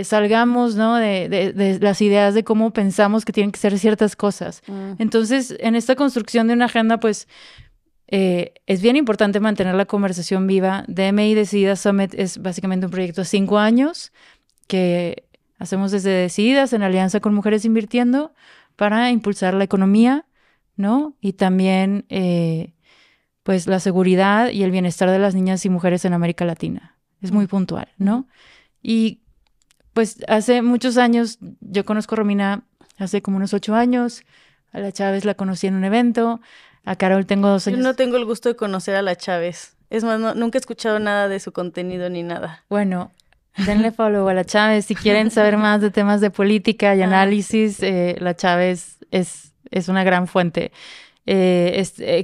salgamos, ¿no? de las ideas de cómo pensamos que tienen que ser ciertas cosas. Entonces, en esta construcción de una agenda, pues, es bien importante mantener la conversación viva. Me y Decididas Summit es básicamente un proyecto de 5 años que hacemos desde Decididas en alianza con Mujeres Invirtiendo para impulsar la economía, ¿no? Y también, pues, la seguridad y el bienestar de las niñas y mujeres en América Latina. Es muy puntual, ¿no? Y pues hace muchos años, yo conozco a Romina hace como unos 8 años, a la Chávez la conocí en un evento, a Carol tengo 2 años. Yo no tengo el gusto de conocer a la Chávez. Es más, nunca he escuchado nada de su contenido ni nada. Bueno, denle follow a la Chávez. Si quieren saber más de temas de política y análisis, la Chávez es una gran fuente.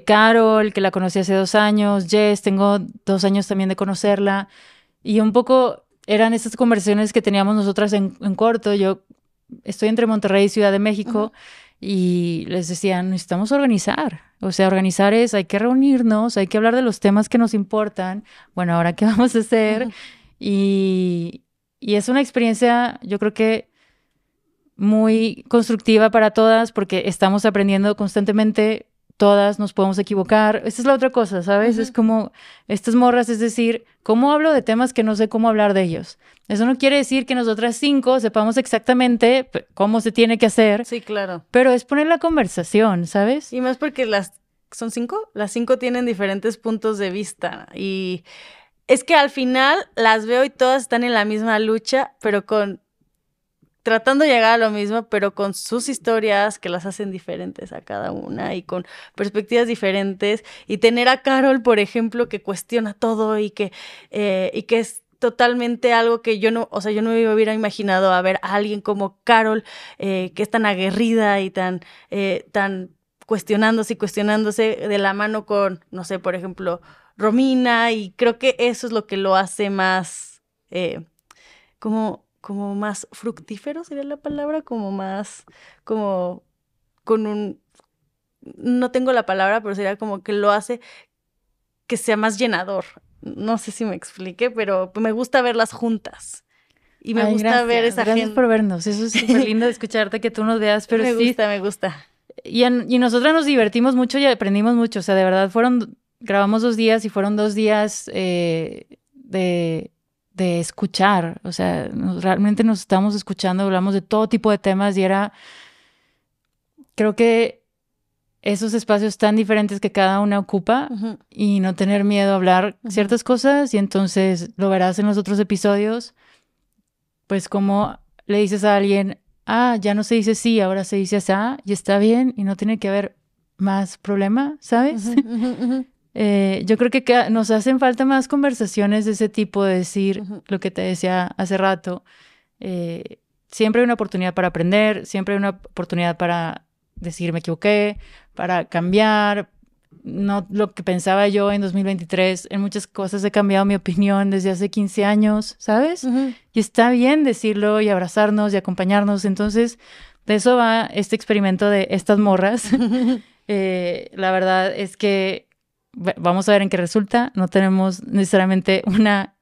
Carol, que la conocí hace 2 años, Jess, tengo 2 años también de conocerla, y un poco eran esas conversaciones que teníamos nosotras en corto. Yo estoy entre Monterrey y Ciudad de México y les decía, necesitamos organizar. O sea, organizar hay que reunirnos, hay que hablar de los temas que nos importan. Bueno, ahora, ¿qué vamos a hacer? Y es una experiencia, yo creo que muy constructiva para todas, porque estamos aprendiendo constantemente. Todas nos podemos equivocar. Esa es la otra cosa, ¿sabes? Es como estas morras, es decir, ¿cómo hablo de temas que no sé cómo hablar de ellos? Eso no quiere decir que nosotras 5 sepamos exactamente cómo se tiene que hacer. Sí, claro. Pero es poner la conversación, ¿sabes? Y más porque ¿son 5? Las 5 tienen diferentes puntos de vista. Y es que al final las veo y todas están en la misma lucha, pero tratando de llegar a lo mismo, pero con sus historias que las hacen diferentes a cada una y con perspectivas diferentes. Y tener a Carol, por ejemplo, que cuestiona todo y que es totalmente algo que yo no me hubiera imaginado a ver a alguien como Carol, que es tan aguerrida y tan cuestionándose de la mano con, no sé, por ejemplo, Romina, y creo que eso es lo que lo hace más, como más fructífero sería la palabra, no tengo la palabra, pero sería como que lo hace que sea más llenador. No sé si me expliqué, pero me gusta verlas juntas. Y me gusta ver esa gente. Gracias por vernos. Eso es súper lindo de escucharte, que tú nos veas, pero me gusta. Y nosotras nos divertimos mucho y aprendimos mucho. O sea, de verdad grabamos 2 días y fueron 2 días de escuchar. O sea, realmente nos estábamos escuchando, hablamos de todo tipo de temas y creo que esos espacios tan diferentes que cada una ocupa y no tener miedo a hablar ciertas cosas, y entonces lo verás en los otros episodios, pues como le dices a alguien, ya no se dice sí, ahora se dice así, y está bien, y no tiene que haber más problema, ¿sabes? Yo creo que nos hacen falta más conversaciones de ese tipo, de decir lo que te decía hace rato, siempre hay una oportunidad para aprender, siempre hay una oportunidad para decir me equivoqué, para cambiar. No lo que pensaba yo en 2023, en muchas cosas he cambiado mi opinión desde hace 15 años, ¿sabes? Y está bien decirlo y abrazarnos y acompañarnos. Entonces, de eso va este experimento de estas morras. La verdad es que vamos a ver en qué resulta. No tenemos necesariamente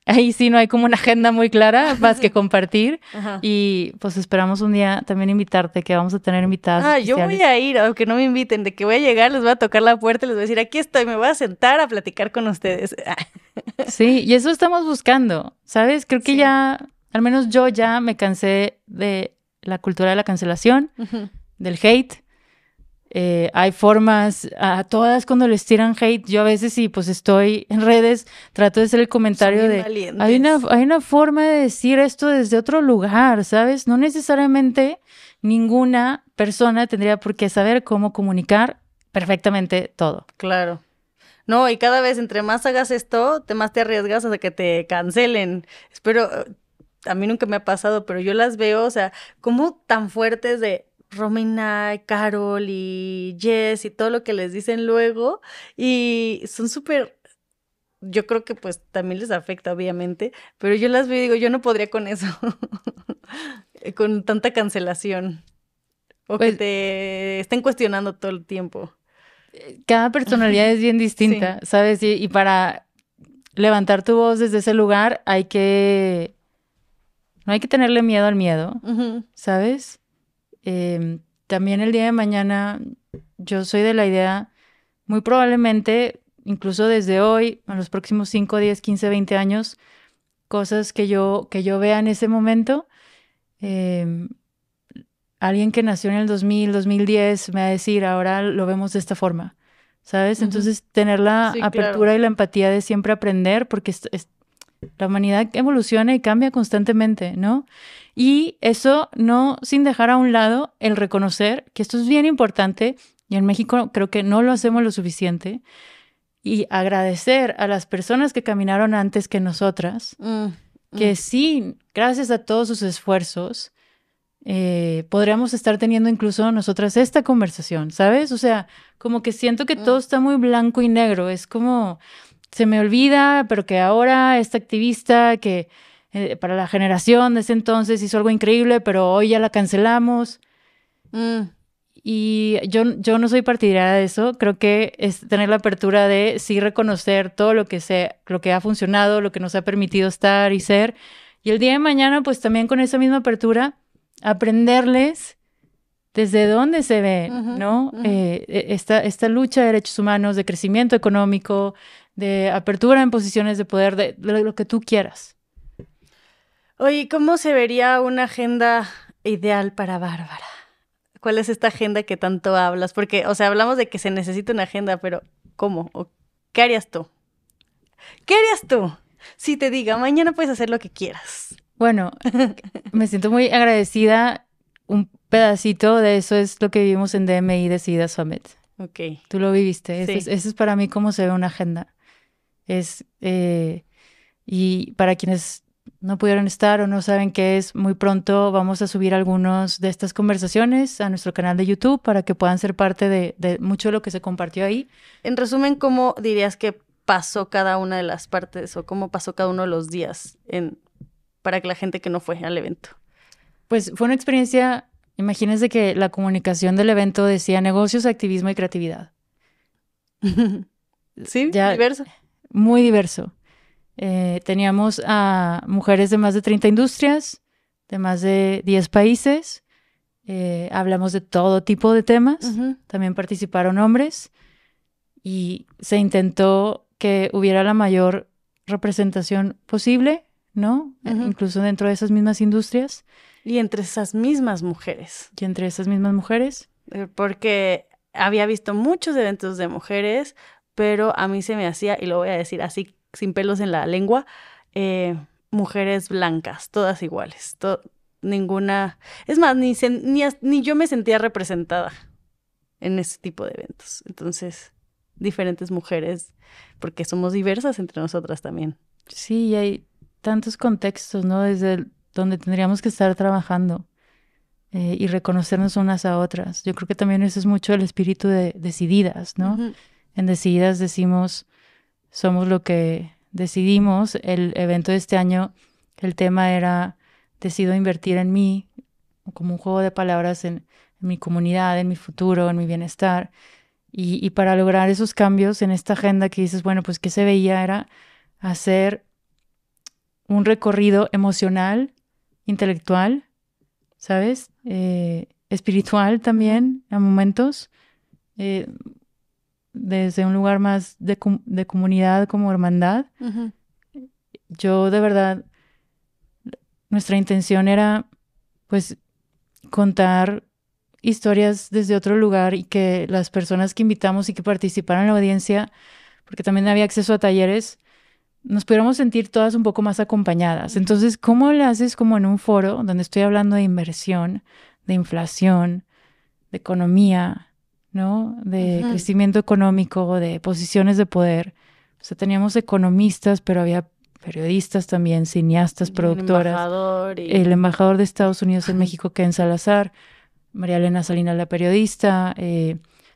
ahí sí no hay como una agenda muy clara más que compartir. Y pues esperamos un día también invitarte, que vamos a tener invitadas especiales. Yo voy a ir, aunque no me inviten, de que voy a llegar, les voy a tocar la puerta y les voy a decir, aquí estoy, me voy a sentar a platicar con ustedes. Sí, y eso estamos buscando, ¿sabes? Creo que ya, al menos yo ya me cansé de la cultura de la cancelación, del hate. Hay formas, a todas cuando les tiran hate, yo a veces sí, pues estoy en redes, trato de hacer el comentario de, hay una forma de decir esto desde otro lugar, ¿sabes? No necesariamente ninguna persona tendría por qué saber cómo comunicar perfectamente todo. Claro. No, y cada vez entre más hagas esto, más te arriesgas a que te cancelen. Espero, a mí nunca me ha pasado, pero yo las veo, o sea, como tan fuertes de Romina, Carol y Jess y todo lo que les dicen luego, y son súper, yo creo que pues también les afecta obviamente, pero yo las veo y digo, yo no podría con eso, con tanta cancelación, o pues, que te estén cuestionando todo el tiempo. Cada personalidad es bien distinta, sí. ¿Sabes? Y para levantar tu voz desde ese lugar no hay que tenerle miedo al miedo, ¿sabes? También el día de mañana yo soy de la idea, muy probablemente, incluso desde hoy, en los próximos 5, 10, 15, 20 años, cosas que yo vea en ese momento, alguien que nació en el 2000, 2010 me va a decir, ahora lo vemos de esta forma, ¿sabes? Entonces, tener la apertura y la empatía de siempre aprender, porque la humanidad evoluciona y cambia constantemente, ¿no? Y eso no sin dejar a un lado el reconocer que esto es bien importante, y en México creo que no lo hacemos lo suficiente, y agradecer a las personas que caminaron antes que nosotras, que sí, gracias a todos sus esfuerzos, podríamos estar teniendo incluso nosotras esta conversación, ¿sabes? O sea, como que siento que todo está muy blanco y negro, es como se me olvida, pero que ahora esta activista que para la generación de ese entonces hizo algo increíble, pero hoy ya la cancelamos. Y yo no soy partidaria de eso. Creo que es tener la apertura de sí reconocer todo lo que ha funcionado, lo que nos ha permitido estar y ser. Y el día de mañana, pues también con esa misma apertura, aprenderles desde dónde se ve, ¿no? Esta lucha de derechos humanos, de crecimiento económico, de apertura en posiciones de poder, de lo que tú quieras. Oye, ¿cómo se vería una agenda ideal para Bárbara? ¿Cuál es esta agenda que tanto hablas? Porque, o sea, hablamos de que se necesita una agenda, pero ¿cómo? ¿O qué harías tú? ¿Qué harías tú si te diga, mañana puedes hacer lo que quieras? Bueno, me siento muy agradecida. Un pedacito de eso es lo que vivimos en DMI de SIDA Summit. Ok. Tú lo viviste. Sí. Eso es para mí cómo se ve una agenda. Y para quienes no pudieron estar o no saben qué es, muy pronto vamos a subir algunos de estas conversaciones a nuestro canal de YouTube para que puedan ser parte de mucho de lo que se compartió ahí. En resumen, ¿cómo dirías que pasó cada una de las partes o cómo pasó cada uno de los días para que la gente que no fue al evento? Pues fue una experiencia, imagínense que la comunicación del evento decía negocios, activismo y creatividad. Sí, ya, diverso. Muy diverso. Teníamos a mujeres de más de 30 industrias, de más de 10 países. Hablamos de todo tipo de temas. También participaron hombres. Y se intentó que hubiera la mayor representación posible, ¿no? Incluso dentro de esas mismas industrias. Y entre esas mismas mujeres. Porque había visto muchos eventos de mujeres, pero a mí se me hacía, y lo voy a decir así, sin pelos en la lengua, mujeres blancas, todas iguales, ninguna, es más, ni yo me sentía representada en ese tipo de eventos. Entonces, diferentes mujeres, porque somos diversas entre nosotras también. Sí, y hay tantos contextos, ¿no? Desde donde tendríamos que estar trabajando. y reconocernos unas a otras. Yo creo que también eso es mucho el espíritu de Decididas, ¿no? Ujú. En Decididas decimos, somos lo que decidimos. El evento de este año, el tema era, decido invertir en mí, como un juego de palabras en mi comunidad, en mi futuro, en mi bienestar. Y para lograr esos cambios en esta agenda que dices, bueno, pues ¿qué se veía? Era hacer un recorrido emocional, intelectual, ¿sabes? Espiritual también, a momentos, desde un lugar más de comunidad como hermandad. Ujú. Yo de verdad, nuestra intención era pues contar historias desde otro lugar y que las personas que invitamos y que participaron en la audiencia, porque también había acceso a talleres, nos pudiéramos sentir todas un poco más acompañadas. Entonces, ¿cómo le haces como en un foro donde estoy hablando de inversión, de inflación, de economía, ¿no? De Ujú. crecimiento económico, de posiciones de poder? O sea, teníamos economistas, pero había periodistas también, cineastas, El productoras. embajador y... El embajador de Estados Unidos en México, Ken Salazar, María Elena Salinas, la periodista,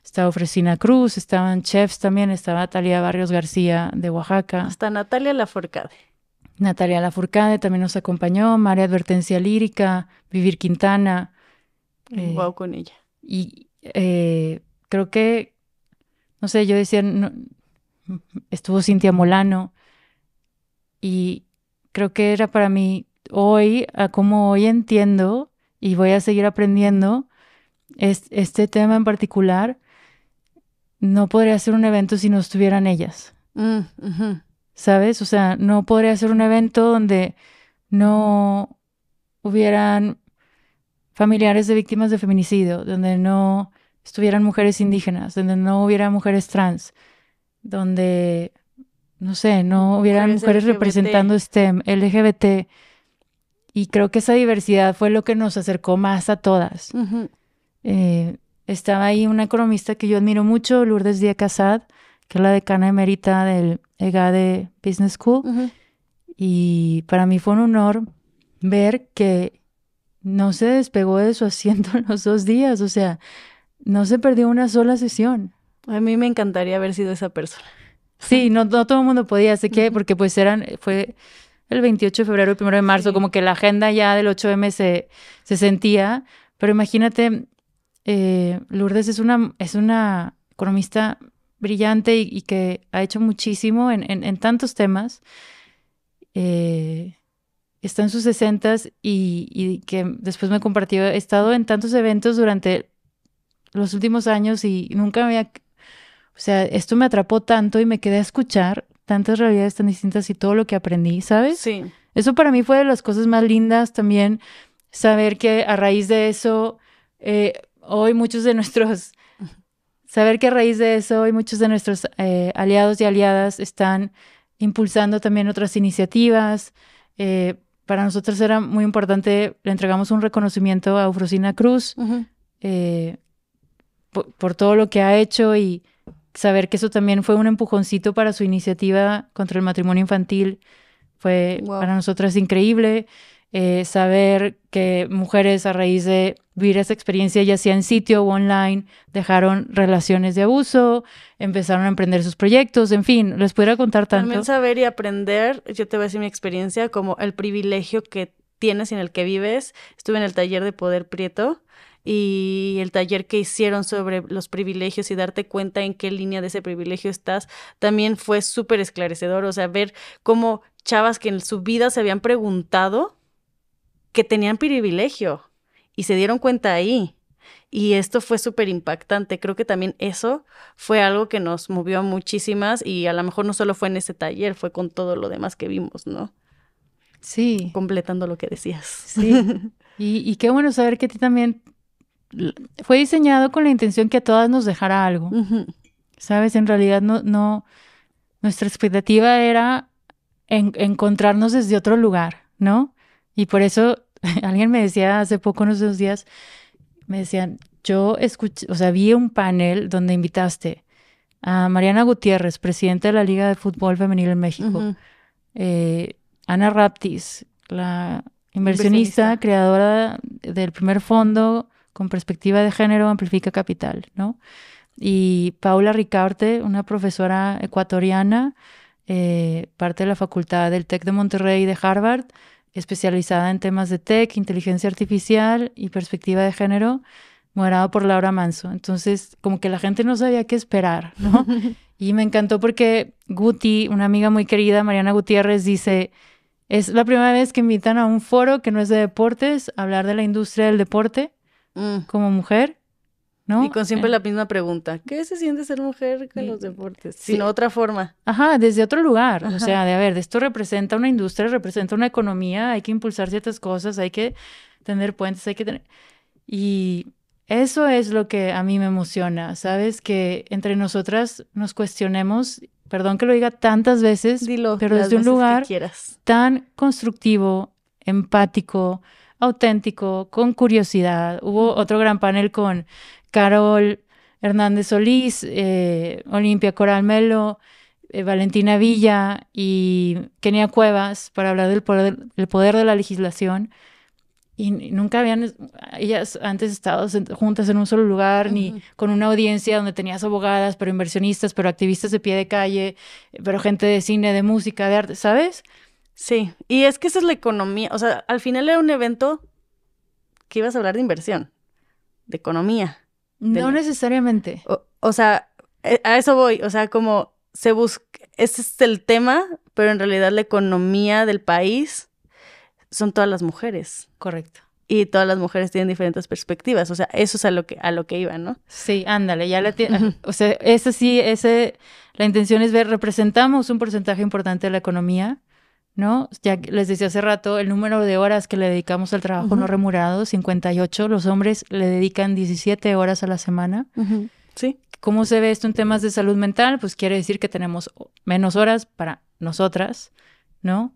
estaba Fresina Cruz, estaban chefs también, estaba Talía Barrios García de Oaxaca, Hasta Natalia Lafourcade. Natalia Lafourcade también nos acompañó, María Advertencia Lírica, Vivir Quintana, Wow con ella. y creo que, no sé, yo decía, no, estuvo Cintia Molano, y creo que era para mí hoy, a como hoy entiendo, y voy a seguir aprendiendo, este tema en particular, no podría ser un evento si no estuvieran ellas, Ujú. ¿sabes? O sea, no podría ser un evento donde no hubieran familiares de víctimas de feminicidio, donde no estuvieran mujeres indígenas, donde no hubiera mujeres trans, donde, no sé, no hubieran mujeres LGBT. representando STEM, LGBT. Y creo que esa diversidad fue lo que nos acercó más a todas. Ujú. Estaba ahí una economista que yo admiro mucho, Lourdes Díaz Casad, que es la decana emérita del EGADE Business School. Ujú. Y para mí fue un honor ver que no se despegó de su asiento en los 2 días. O sea, no se perdió una sola sesión. A mí me encantaría haber sido esa persona. Sí, no todo el mundo podía, sé que, porque pues fue el 28 de febrero, el 1 de marzo, Sí. como que la agenda ya del 8M se sentía, pero imagínate, Lourdes es una economista brillante y que ha hecho muchísimo en tantos temas. Está en sus 60s y que después me compartió, he estado en tantos eventos durante los últimos años y nunca había, o sea, esto me atrapó tanto y me quedé a escuchar tantas realidades tan distintas y todo lo que aprendí, ¿sabes? Sí. Eso para mí fue de las cosas más lindas también, saber que a raíz de eso, hoy muchos de nuestros, saber que a raíz de eso hoy muchos de nuestros aliados y aliadas están impulsando también otras iniciativas. Para nosotros era muy importante, le entregamos un reconocimiento a Eufrosina Cruz Ujú. por todo lo que ha hecho y saber que eso también fue un empujoncito para su iniciativa contra el matrimonio infantil fue Wow. para nosotras increíble. Saber que mujeres a raíz de vivir esa experiencia, ya sea en sitio o online, dejaron relaciones de abuso, empezaron a emprender sus proyectos, en fin, les pudiera contar tanto. También saber y aprender, yo te voy a decir mi experiencia, como el privilegio que tienes y en el que vives. Estuve en el taller de Poder Prieto y el taller que hicieron sobre los privilegios y darte cuenta en qué línea de ese privilegio estás, también fue súper esclarecedor. O sea, ver cómo chavas que en su vida se habían preguntado que tenían privilegio y se dieron cuenta ahí. Y esto fue súper impactante. Creo que también eso fue algo que nos movió a muchísimas y a lo mejor no solo fue en ese taller, fue con todo lo demás que vimos, ¿no? Sí. Completando lo que decías. Sí. Y qué bueno saber que a ti también fue diseñado con la intención que a todas nos dejara algo. Ujú. ¿Sabes? En realidad no, nuestra expectativa era encontrarnos desde otro lugar, ¿no? Y por eso alguien me decía hace poco, unos 2 días, me decían, yo escuché, o sea, vi un panel donde invitaste a Mariana Gutiérrez, presidenta de la Liga de Fútbol Femenil en México, Ujú. Ana Raptis, la inversionista, creadora del primer fondo con perspectiva de género, Amplifica Capital, ¿no? Y Paula Ricarte, una profesora ecuatoriana, parte de la facultad del TEC de Monterrey y de Harvard, especializada en temas de tech, inteligencia artificial y perspectiva de género, moderado por Laura Manso. Entonces, como que la gente no sabía qué esperar, ¿no? Y me encantó porque Guti, una amiga muy querida, Mariana Gutiérrez, dice, es la primera vez que invitan a un foro que no es de deportes, a hablar de la industria del deporte como mujer, ¿no? Y con siempre la misma pregunta, ¿qué se siente ser mujer con los deportes? Sí. Sino otra forma. Ajá, desde otro lugar. Ajá. O sea, de a ver, esto representa una industria, representa una economía, hay que impulsar ciertas cosas, hay que tener puentes, hay que tener... Y eso es lo que a mí me emociona, ¿sabes? Que entre nosotras nos cuestionemos, perdón que lo diga tantas veces, Dilo, pero las desde un veces lugar que quieras. tan constructivo, empático, auténtico, con curiosidad. Hubo otro gran panel con Carol Hernández Solís, Olimpia Coral Melo, Valentina Villa y Kenia Cuevas para hablar del poder de la legislación. Y nunca habían ellas antes estado juntas en un solo lugar, ni con una audiencia donde tenías abogadas, pero inversionistas, pero activistas de pie de calle, pero gente de cine, de música, de arte, ¿sabes? Sí, y es que esa es la economía. O sea, al final era un evento que ibas a hablar de inversión, de economía. No necesariamente. O sea, a eso voy. O sea, como se busca, ese es el tema, pero en realidad la economía del país son todas las mujeres. Correcto. Y todas las mujeres tienen diferentes perspectivas. O sea, eso es a lo que iba, ¿no? Sí, ándale, ya la o sea, la intención es ver, representamos un porcentaje importante de la economía, ¿no? Ya les decía hace rato, el número de horas que le dedicamos al trabajo no remunerado, 58, los hombres le dedican 17 horas a la semana. Sí. ¿Cómo se ve esto en temas de salud mental? Pues quiere decir que tenemos menos horas para nosotras, ¿no?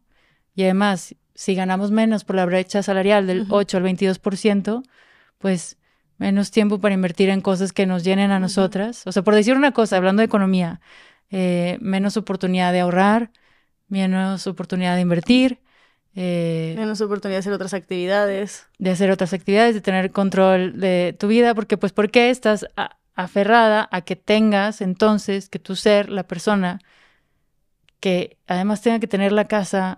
Y además, si ganamos menos por la brecha salarial del 8 al 22%, pues menos tiempo para invertir en cosas que nos llenen a nosotras. O sea, por decir una cosa, hablando de economía, menos oportunidad de ahorrar, menos oportunidad de invertir. Menos oportunidad de hacer otras actividades. De hacer otras actividades, de tener control de tu vida, porque pues ¿por qué estás aferrada a que tengas entonces que tú ser la persona que además tenga que tener la casa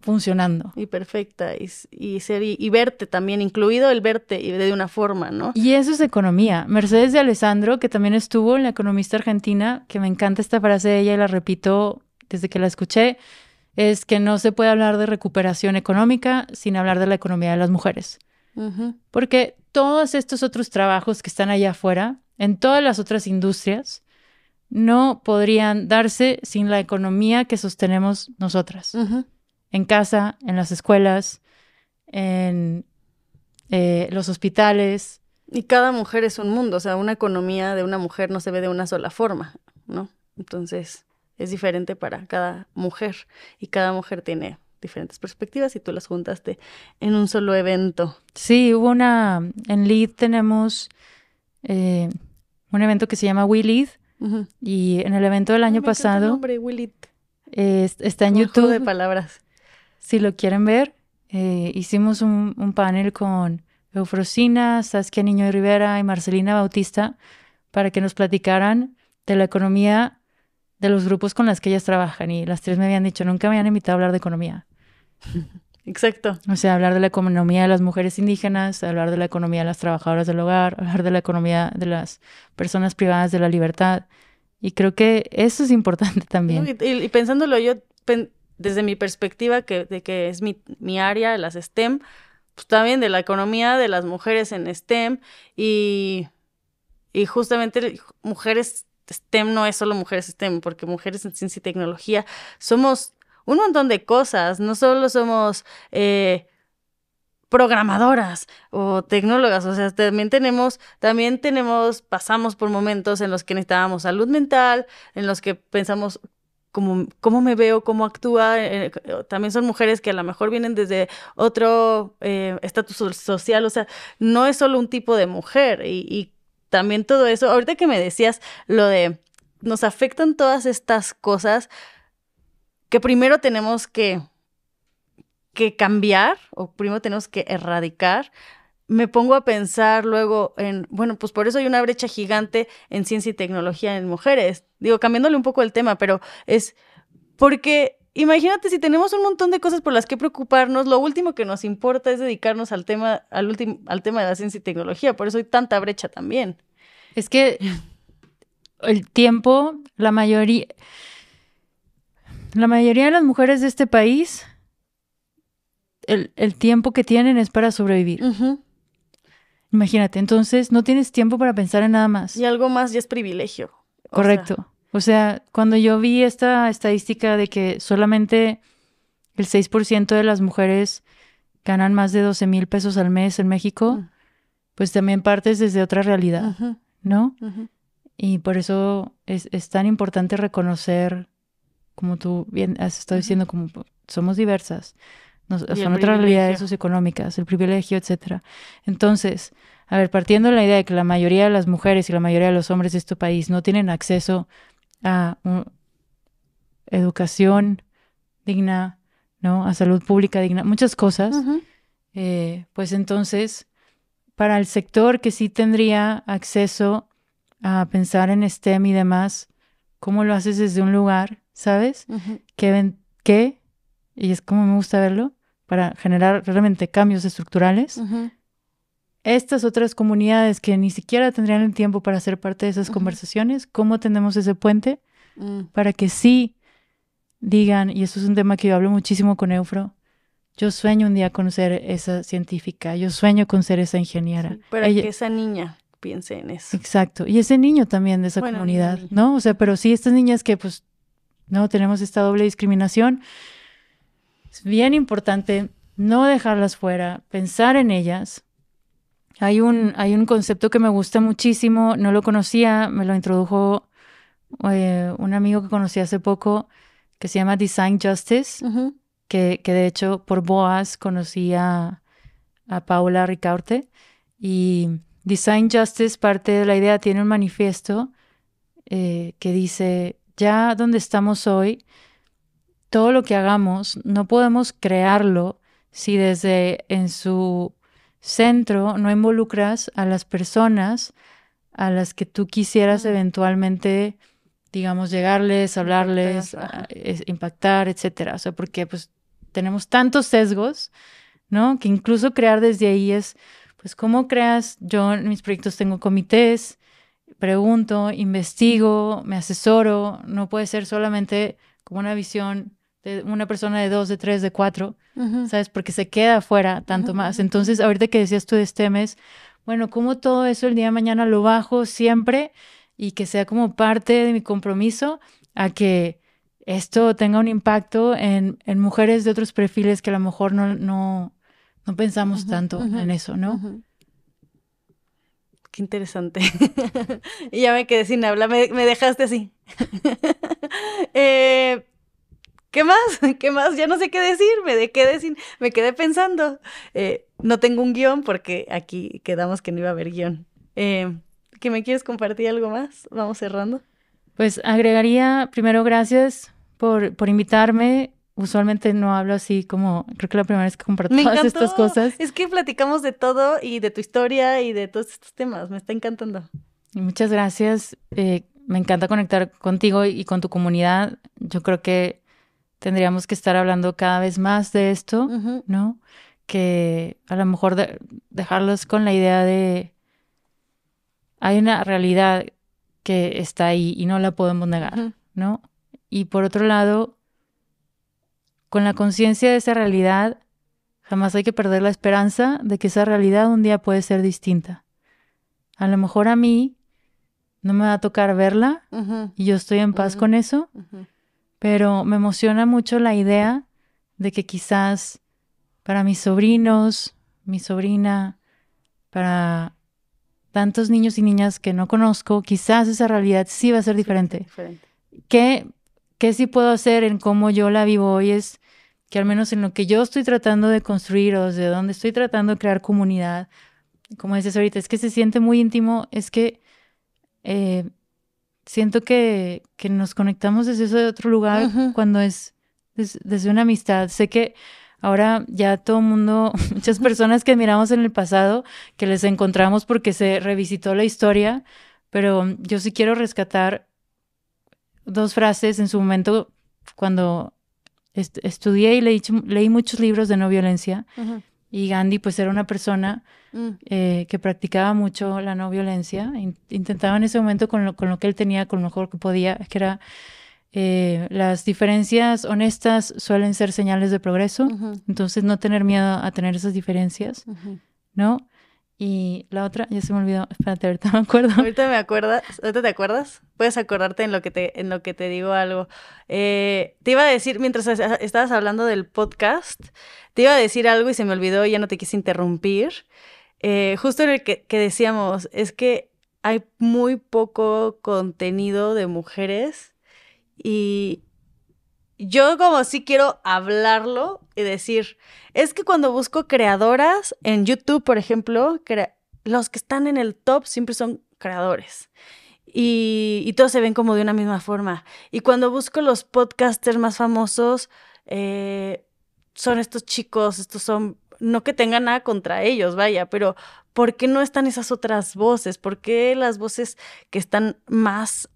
funcionando? Y perfecta, y verte también, incluido el verte y de una forma, ¿no? Y eso es economía. Mercedes de Alessandro, que también estuvo en La Economista Argentina, que me encanta esta frase de ella y la repito desde que la escuché, es que no se puede hablar de recuperación económica sin hablar de la economía de las mujeres. Porque todos estos otros trabajos que están allá afuera, en todas las otras industrias, no podrían darse sin la economía que sostenemos nosotras. En casa, en las escuelas, en los hospitales. Y cada mujer es un mundo, o sea, una economía de una mujer no se ve de una sola forma, ¿no? Entonces, es diferente para cada mujer y cada mujer tiene diferentes perspectivas y tú las juntaste en un solo evento. Sí, en LEAD tenemos un evento que se llama We Lead y en el evento del año pasado... El nombre, We Lead. Está en YouTube. Juego de palabras. Si lo quieren ver, hicimos un panel con Eufrosina, Saskia Niño de Rivera y Marcelina Bautista para que nos platicaran de la economía de los grupos con las que ellas trabajan. Y las tres me habían dicho, nunca me habían invitado a hablar de economía. Exacto. O sea, hablar de la economía de las mujeres indígenas, hablar de la economía de las trabajadoras del hogar, hablar de la economía de las personas privadas de la libertad. Y creo que eso es importante también. Y pensándolo yo, desde mi perspectiva, de que es mi área, las STEM, pues también de la economía de las mujeres en STEM y justamente mujeres STEM no es solo mujeres STEM, porque mujeres en ciencia y tecnología somos un montón de cosas, no solo somos programadoras o tecnólogas, o sea, pasamos por momentos en los que necesitábamos salud mental, en los que pensamos cómo me veo, cómo actúa. También son mujeres que a lo mejor vienen desde otro estatus social, o sea, no es solo un tipo de mujer y también todo eso. Ahorita que me decías lo de nos afectan todas estas cosas que primero tenemos que que cambiar, o primero tenemos que erradicar, me pongo a pensar luego en, bueno, pues por eso hay una brecha gigante en ciencia y tecnología en mujeres. Digo, cambiándole un poco el tema, pero es porque imagínate si tenemos un montón de cosas por las que preocuparnos, lo último que nos importa es dedicarnos al tema, al tema de la ciencia y tecnología, por eso hay tanta brecha también. Es que el tiempo, la mayoría de las mujeres de este país, el tiempo que tienen es para sobrevivir. Uh-huh. Imagínate, entonces no tienes tiempo para pensar en nada más. Y algo más ya es privilegio. Correcto. O sea, cuando yo vi esta estadística de que solamente el 6% de las mujeres ganan más de 12,000 pesos al mes en México, pues también partes desde otra realidad, ¿no? Y por eso es tan importante reconocer, como tú bien has estado diciendo, como somos diversas, son otras realidades socioeconómicas, el privilegio, etcétera. Entonces, a ver, partiendo de la idea de que la mayoría de las mujeres y la mayoría de los hombres de este país no tienen acceso a educación digna, ¿no? A salud pública digna, muchas cosas, pues entonces, para el sector que sí tendría acceso a pensar en STEM y demás, ¿cómo lo haces desde un lugar, sabes? ¿Qué? Y es como me gusta verlo, para generar realmente cambios estructurales. Estas otras comunidades que ni siquiera tendrían el tiempo para ser parte de esas conversaciones, ¿cómo tenemos ese puente para que sí digan, y eso es un tema que yo hablo muchísimo con Eufro, yo sueño un día con ser esa científica, yo sueño con ser esa ingeniera. Sí, para que esa niña piense en eso. Exacto, y ese niño también de esa comunidad, ¿no? O sea, pero sí estas niñas que pues no tenemos esta doble discriminación, es bien importante no dejarlas fuera, pensar en ellas. Hay un concepto que me gusta muchísimo, no lo conocía, me lo introdujo un amigo que conocí hace poco, que se llama Design Justice, que de hecho por Boas conocí a Paula Ricaurte. Y Design Justice, parte de la idea, tiene un manifiesto que dice, ya donde estamos hoy, todo lo que hagamos no podemos crearlo si desde en su centro no involucras a las personas a las que tú quisieras eventualmente, digamos, llegarles, hablarles, impactar, etcétera. O sea, porque pues tenemos tantos sesgos, ¿no? Que incluso crear desde ahí es, pues, ¿cómo creas? Yo en mis proyectos tengo comités, pregunto, investigo, me asesoro. No puede ser solamente como una visión de una persona de 2, de 3, de 4, ¿sabes? Porque se queda afuera tanto más. Entonces, ahorita que decías tú de STEM es, bueno, ¿cómo todo eso el día de mañana lo bajo siempre y que sea como parte de mi compromiso a que esto tenga un impacto en mujeres de otros perfiles que a lo mejor no pensamos tanto en eso, ¿no? Qué interesante. Y ya me quedé sin hablar, me dejaste así. ¿Qué más? ¿Qué más? Ya no sé qué decir, me quedé pensando. No tengo un guión porque aquí quedamos que no iba a haber guión. ¿Que me quieres compartir algo más? Vamos cerrando. Pues agregaría, primero, gracias por invitarme. Usualmente no hablo así como, creo que la primera vez que comparto todas estas cosas. Es que platicamos de todo y de tu historia y de todos estos temas. Me está encantando. Y muchas gracias. Me encanta conectar contigo y con tu comunidad. Yo creo que tendríamos que estar hablando cada vez más de esto, ¿no? Que a lo mejor dejarlos con la idea de hay una realidad que está ahí y no la podemos negar, ¿no? Y por otro lado, con la conciencia de esa realidad, jamás hay que perder la esperanza de que esa realidad un día puede ser distinta. A lo mejor a mí no me va a tocar verla y yo estoy en paz con eso, pero me emociona mucho la idea de que quizás para mis sobrinos, mi sobrina, para tantos niños y niñas que no conozco, quizás esa realidad sí va a ser diferente. ¿Qué sí puedo hacer en cómo yo la vivo hoy? Es que al menos en lo que yo estoy tratando de construir o desde donde estoy tratando de crear comunidad, como dices ahorita, es que se siente muy íntimo, es que siento que nos conectamos desde ese otro lugar cuando es desde una amistad. Sé que ahora ya todo el mundo, muchas personas que admiramos en el pasado, que les encontramos porque se revisitó la historia, pero yo sí quiero rescatar 2 frases en su momento cuando estudié y leí muchos libros de no violencia. Uh-huh. Y Gandhi pues era una persona que practicaba mucho la no violencia. Intentaba en ese momento con lo que él tenía, con lo mejor que podía, que era las diferencias honestas suelen ser señales de progreso. Uh-huh. Entonces no tener miedo a tener esas diferencias, uh-huh. ¿no? Y la otra, ya se me olvidó. Espérate, ahorita me acuerdo. ¿Ahorita te acuerdas? Puedes acordarte en lo que te digo algo. Te iba a decir, mientras estabas hablando del podcast, te iba a decir algo y se me olvidó, ya no te quise interrumpir. Justo en el que decíamos, es que hay muy poco contenido de mujeres y yo como sí quiero hablarlo y decir, es que cuando busco creadoras en YouTube, por ejemplo, los que están en el top siempre son creadores. Y todos se ven como de una misma forma. Y cuando busco los podcasters más famosos, son estos chicos, estos son, no que tengan nada contra ellos, vaya, pero ¿por qué no están esas otras voces? ¿Por qué las voces que están más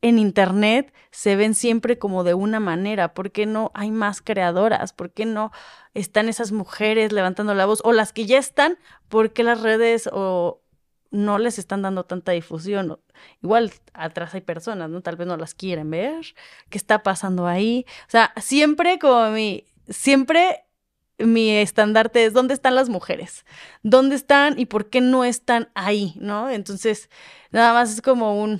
en internet se ven siempre como de una manera? ¿Por qué no hay más creadoras? ¿Por qué no están esas mujeres levantando la voz? O las que ya están, ¿por qué las redes no les están dando tanta difusión? Igual atrás hay personas, ¿no? Tal vez no las quieren ver. ¿Qué está pasando ahí? O sea, siempre mi estandarte es ¿dónde están las mujeres? ¿Dónde están y por qué no están ahí? ¿No? Entonces, nada más es como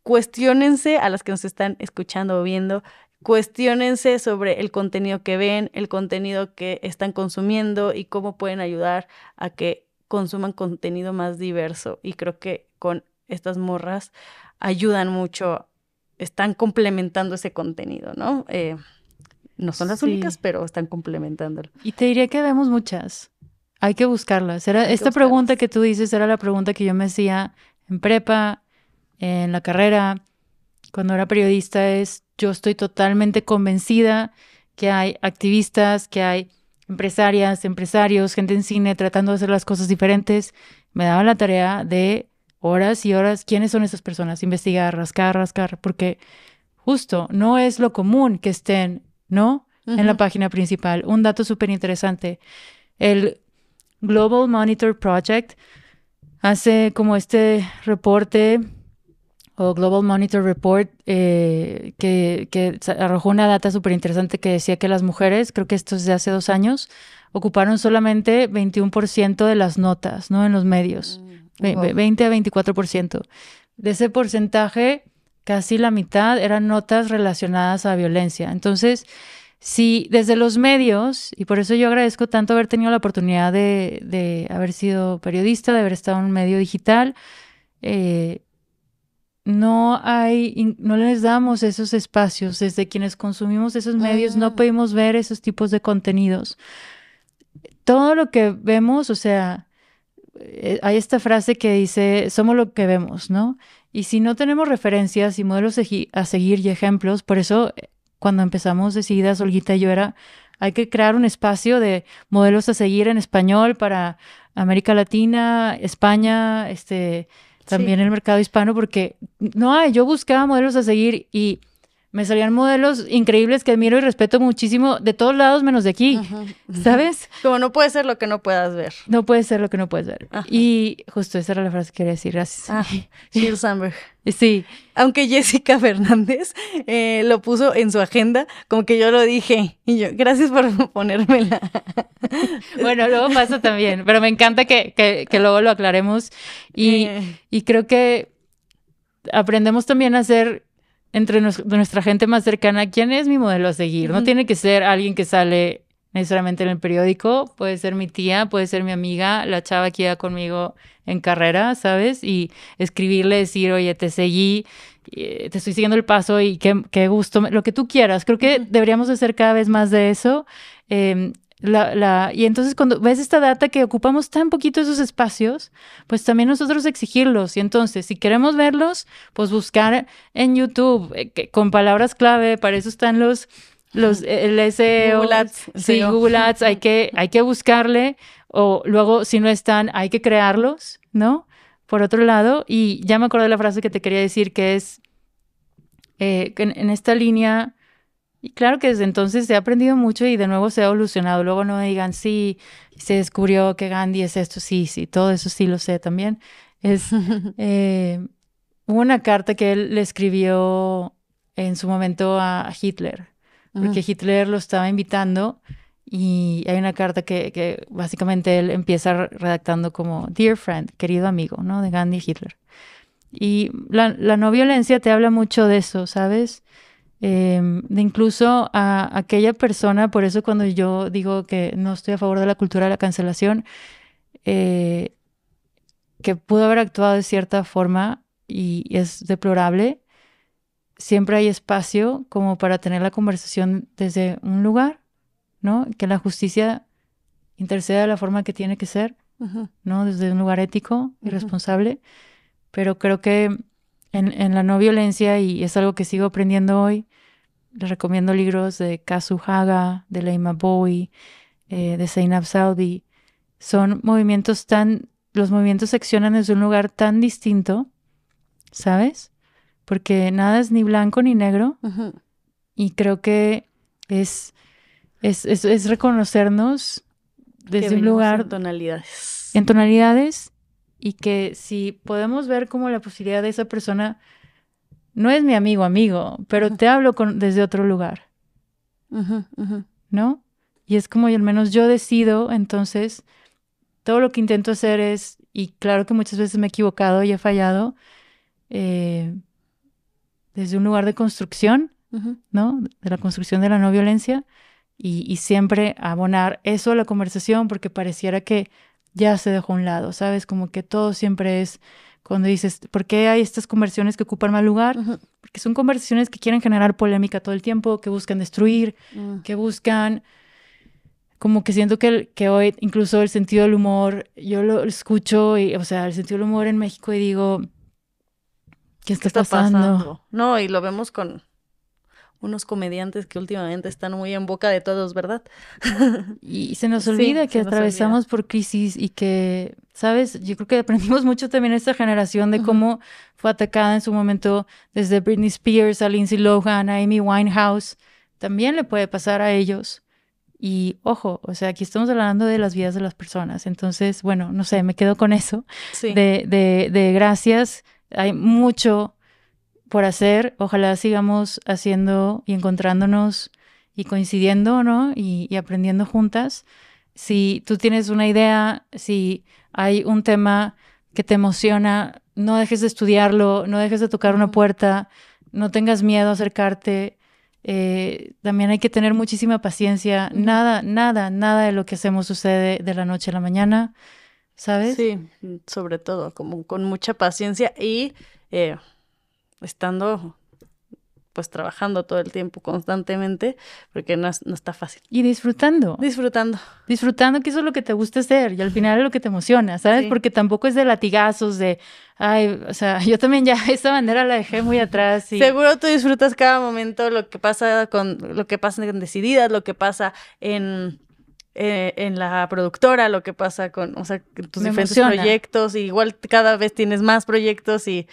cuestiónense a las que nos están escuchando o viendo, cuestiónense sobre el contenido que ven, el contenido que están consumiendo y cómo pueden ayudar a que consuman contenido más diverso. Y creo que con estas morras ayudan mucho, están complementando ese contenido, ¿no? No son las únicas, pero están complementándolo. Y te diría que vemos muchas. Hay que buscarlas. Esta pregunta que tú dices era la pregunta que yo me hacía en prepa, en la carrera, cuando era periodista, yo estoy totalmente convencida que hay activistas, que hay empresarias, empresarios, gente en cine tratando de hacer las cosas diferentes. Me daba la tarea de horas y horas, ¿quiénes son esas personas? Investigar, rascar, porque justo no es lo común que estén, ¿no? Uh-huh. En la página principal. Un dato súper interesante. El Global Monitor Project hace como este reporte o Global Monitor Report que arrojó una data súper interesante que decía que las mujeres, creo que esto es de hace 2 años, ocuparon solamente 21% de las notas, ¿no? En los medios. 20 a 24%. De ese porcentaje, casi la mitad eran notas relacionadas a violencia. Entonces, si desde los medios, y por eso yo agradezco tanto haber tenido la oportunidad de haber sido periodista, de haber estado en un medio digital, no les damos esos espacios. Desde quienes consumimos esos medios no podemos ver esos tipos de contenidos. Todo lo que vemos, o sea, hay esta frase que dice, somos lo que vemos, ¿no? Y si no tenemos referencias y modelos a seguir y ejemplos, por eso cuando empezamos Decididas, Olguita y yo hay que crear un espacio de modelos a seguir en español para América Latina, España, también el mercado hispano, porque yo buscaba modelos a seguir y me salían modelos increíbles que admiro y respeto muchísimo de todos lados menos de aquí, ¿sabes? Como no puede ser lo que no puedas ver. No puede ser lo que no puedes ver. Ajá. Y justo esa era la frase que quería decir, gracias. Sheryl Sandberg. Sí. Aunque Jessica Fernández lo puso en su agenda, como que yo lo dije, y yo, gracias por ponérmela. Bueno, luego pasa también, pero me encanta que luego lo aclaremos y creo que aprendemos también a hacer entre nuestra gente más cercana, ¿quién es mi modelo a seguir? No tiene que ser alguien que sale necesariamente en el periódico, puede ser mi tía, puede ser mi amiga, la chava que iba conmigo en carrera, ¿sabes? Y escribirle, decir, oye, te seguí, te estoy siguiendo el paso y qué gusto, lo que tú quieras. Creo que deberíamos hacer cada vez más de eso. Y entonces cuando ves esta data que ocupamos tan poquito esos espacios, pues también nosotros exigirlos. Y entonces, si queremos verlos, pues buscar en YouTube con palabras clave. Para eso están los el SEO. Google Ads. Sí, Google Ads, hay que buscarle, o luego si no están, hay que crearlos, ¿no? Por otro lado, y ya me acordé de la frase que te quería decir, que es que en esta línea, y claro que desde entonces se ha aprendido mucho y de nuevo se ha evolucionado. Luego no me digan, sí, se descubrió que Gandhi es esto, sí, todo eso sí lo sé también. Hubo una carta que él le escribió en su momento a Hitler, porque Hitler lo estaba invitando, y hay una carta que básicamente él empieza redactando como Dear friend, querido amigo, ¿no? De Gandhi y Hitler. Y la no violencia te habla mucho de eso, ¿sabes? De incluso a aquella persona, por eso cuando yo digo que no estoy a favor de la cultura de la cancelación, que pudo haber actuado de cierta forma y es deplorable, siempre hay espacio como para tener la conversación desde un lugar, ¿no? Que la justicia interceda de la forma que tiene que ser, ¿no? Desde un lugar ético y responsable. Pero creo que en la no violencia, y es algo que sigo aprendiendo hoy, les recomiendo libros de Kazu Haga, de Leima Bowie, de Zainab Zaudi. Son movimientos los movimientos se accionan desde un lugar tan distinto, ¿sabes? Porque nada es ni blanco ni negro. Y creo que es reconocernos desde un lugar en tonalidades, y que si podemos ver como la posibilidad de esa persona no es mi amigo, pero te hablo desde otro lugar, ¿no? Y es como, y al menos yo decido, entonces, todo lo que intento hacer es, y claro que muchas veces me he equivocado y he fallado, desde un lugar de construcción, ¿no? De la construcción de la no violencia, y siempre abonar eso a la conversación, porque pareciera que ya se dejó a un lado, ¿sabes? Como que todo siempre es, cuando dices, ¿por qué hay estas conversaciones que ocupan mal lugar? Porque son conversaciones que quieren generar polémica todo el tiempo, que buscan destruir, que buscan, como que siento que hoy incluso el sentido del humor, yo lo escucho, y, o sea, el sentido del humor en México, y digo, ¿qué está pasando? No, y lo vemos con unos comediantes que últimamente están muy en boca de todos, ¿verdad? Y se nos olvida que atravesamos por crisis, y que, ¿sabes? Yo creo que aprendimos mucho también esta generación de cómo fue atacada en su momento, desde Britney Spears a Lindsay Lohan, a Amy Winehouse. También le puede pasar a ellos. Y ojo, o sea, aquí estamos hablando de las vidas de las personas. Entonces, bueno, no sé, me quedo con eso. Sí. De gracias. Hay mucho por hacer. Ojalá sigamos haciendo y encontrándonos y coincidiendo, ¿no? Y aprendiendo juntas. Si tú tienes una idea, si hay un tema que te emociona, no dejes de estudiarlo, no dejes de tocar una puerta, no tengas miedo a acercarte. También hay que tener muchísima paciencia. Nada de lo que hacemos sucede de la noche a la mañana, ¿sabes? Sí, sobre todo, como con mucha paciencia y estando, pues, trabajando todo el tiempo constantemente, porque no está fácil. Y disfrutando. Disfrutando, que eso es lo que te gusta hacer, y al final es lo que te emociona, ¿sabes? Sí. Porque tampoco es de latigazos, o sea, yo también ya esa bandera la dejé muy atrás. Y... Seguro tú disfrutas cada momento, lo que pasa en Decididas, lo que pasa en la productora, lo que pasa con, o sea, tus diferentes proyectos, y igual cada vez tienes más proyectos y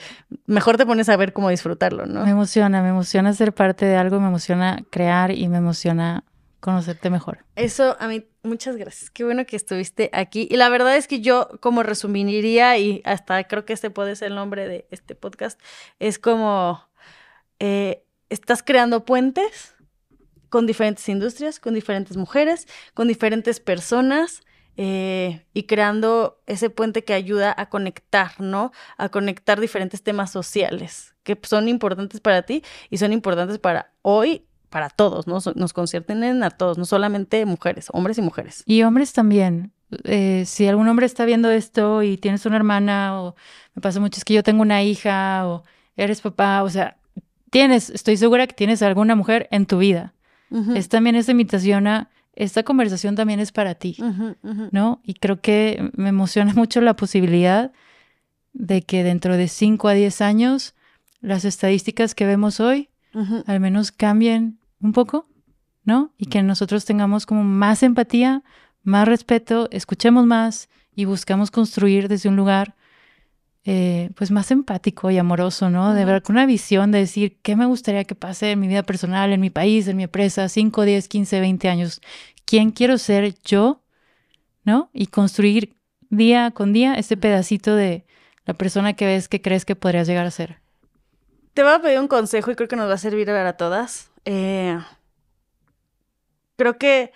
mejor te pones a ver cómo disfrutarlo, ¿no? Me emociona ser parte de algo, me emociona crear y me emociona conocerte mejor. Eso, a mí, muchas gracias. Qué bueno que estuviste aquí. Y la verdad es que yo, como resumiría, y hasta creo que este puede ser el nombre de este podcast, es como estás creando puentes con diferentes industrias, con diferentes mujeres, con diferentes personas, y creando ese puente que ayuda a conectar, ¿no? A conectar diferentes temas sociales que son importantes para ti y son importantes para hoy, para todos, ¿no? Nos conciernen a todos, no solamente mujeres, hombres y mujeres. Y hombres también. Si algún hombre está viendo esto y tienes una hermana, o me pasa mucho, es que yo tengo una hija, o eres papá, o sea, estoy segura que tienes alguna mujer en tu vida. Es también esa invitación a, esta conversación también es para ti, ¿no? Y creo que me emociona mucho la posibilidad de que dentro de 5 a 10 años las estadísticas que vemos hoy al menos cambien un poco, ¿no? Y que nosotros tengamos como más empatía, más respeto, escuchemos más y buscamos construir desde un lugar pues más empático y amoroso, ¿no? De ver con una visión de decir qué me gustaría que pase en mi vida personal, en mi país, en mi empresa, 5, 10, 15, 20 años. ¿Quién quiero ser yo? ¿No? Y construir día con día este pedacito de la persona que ves que crees que podrías llegar a ser. Te voy a pedir un consejo y creo que nos va a servir a todas. Creo que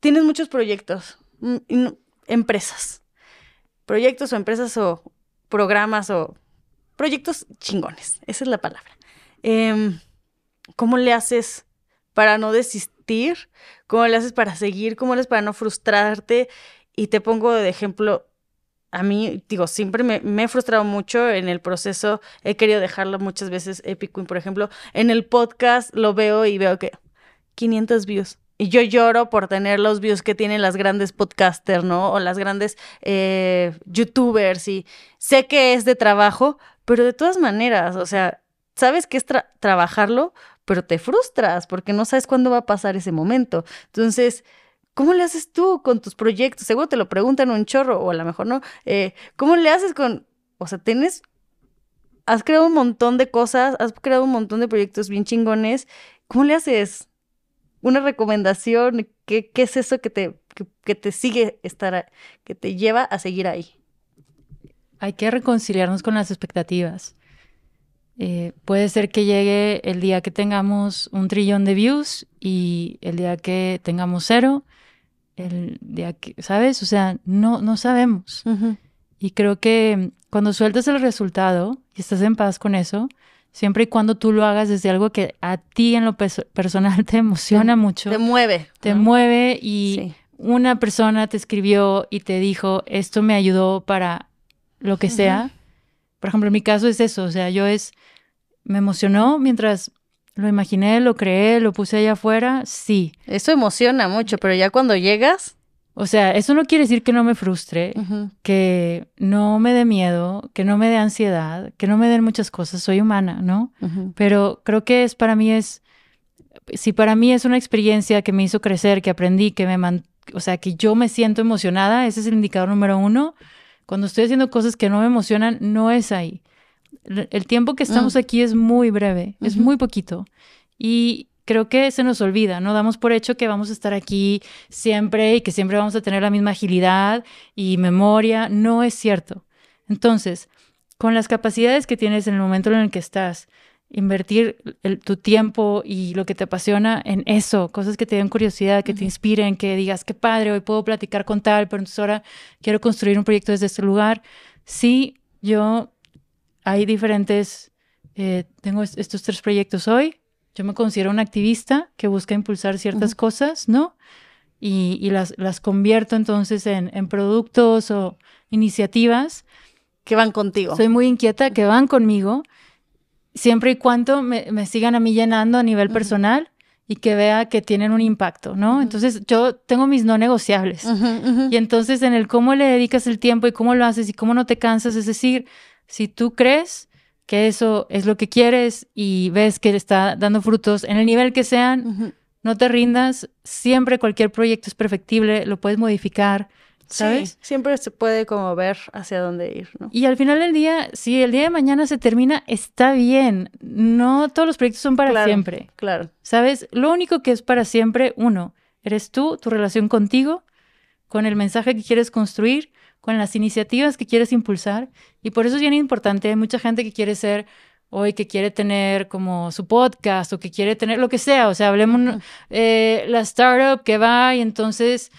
tienes muchos proyectos, empresas. Proyectos o empresas o programas o proyectos chingones. Esa es la palabra. ¿Cómo le haces para no desistir? ¿Cómo le haces para seguir? ¿Cómo le haces para no frustrarte? Y te pongo de ejemplo, a mí, digo, siempre me he frustrado mucho en el proceso. He querido dejarlo muchas veces. Epic Queen, por ejemplo. En el podcast lo veo y veo que 500 views. Y yo lloro por tener los views que tienen las grandes podcasters, ¿no? O las grandes youtubers. Y sé que es de trabajo, pero de todas maneras, o sea, sabes que es trabajarlo, pero te frustras porque no sabes cuándo va a pasar ese momento. Entonces, ¿cómo le haces tú con tus proyectos? Seguro te lo preguntan un chorro, o a lo mejor no. ¿Cómo le haces con...? O sea, has creado un montón de cosas, has creado un montón de proyectos bien chingones. ¿Cómo le haces? Una recomendación, ¿qué es eso que te sigue que te lleva a seguir ahí? Hay que reconciliarnos con las expectativas. Puede ser que llegue el día que tengamos 1 trillón de views y el día que tengamos 0, el día que, ¿sabes? O sea, no sabemos. Uh-huh. Y creo que cuando sueltas el resultado y estás en paz con eso, siempre y cuando tú lo hagas desde algo que a ti en lo personal te emociona mucho. Te mueve. Te mueve y una persona te escribió y te dijo, esto me ayudó para lo que sea. Por ejemplo, en mi caso es eso. O sea, me emocionó mientras lo imaginé, lo creé, lo puse allá afuera. Sí. Eso emociona mucho, pero ya cuando llegas... O sea, eso no quiere decir que no me frustre, que no me dé miedo, que no me dé ansiedad, que no me den muchas cosas. Soy humana, ¿no? Pero creo que si para mí es una experiencia que me hizo crecer, que aprendí, o sea, que yo me siento emocionada, ese es el indicador número 1. Cuando estoy haciendo cosas que no me emocionan, no es ahí. El tiempo que estamos aquí es muy breve, es muy poquito. Y creo que se nos olvida, ¿no? Damos por hecho que vamos a estar aquí siempre y que siempre vamos a tener la misma agilidad y memoria. No es cierto. Entonces, con las capacidades que tienes en el momento en el que estás, invertir tu tiempo y lo que te apasiona en eso, cosas que te den curiosidad, que te inspiren, que digas, qué padre, hoy puedo platicar con tal, pero entonces ahora quiero construir un proyecto desde este lugar. Sí, hay diferentes, tengo estos 3 proyectos hoy. Yo me considero una activista que busca impulsar ciertas cosas, ¿no? Y las convierto entonces en productos o iniciativas. Que van contigo. Soy muy inquieta, que van conmigo, siempre y cuando me sigan a mí llenando a nivel personal y que vea que tienen un impacto, ¿no? Entonces yo tengo mis no negociables. Y entonces en el cómo le dedicas el tiempo y cómo lo haces y cómo no te cansas, es decir, si tú crees que eso es lo que quieres y ves que está dando frutos en el nivel que sean, no te rindas. Siempre cualquier proyecto es perfectible, lo puedes modificar, ¿sabes? Sí, siempre se puede como ver hacia dónde ir, ¿no? Y al final del día, si el día de mañana se termina, está bien. No todos los proyectos son para siempre. Claro. ¿Sabes? Lo único que es para siempre, eres tú, tu relación contigo, con el mensaje que quieres construir, con las iniciativas que quieres impulsar. Y por eso es bien importante. Hay mucha gente que quiere ser hoy, que quiere tener como su podcast o que quiere tener lo que sea. O sea, hablemos la startup que va y entonces,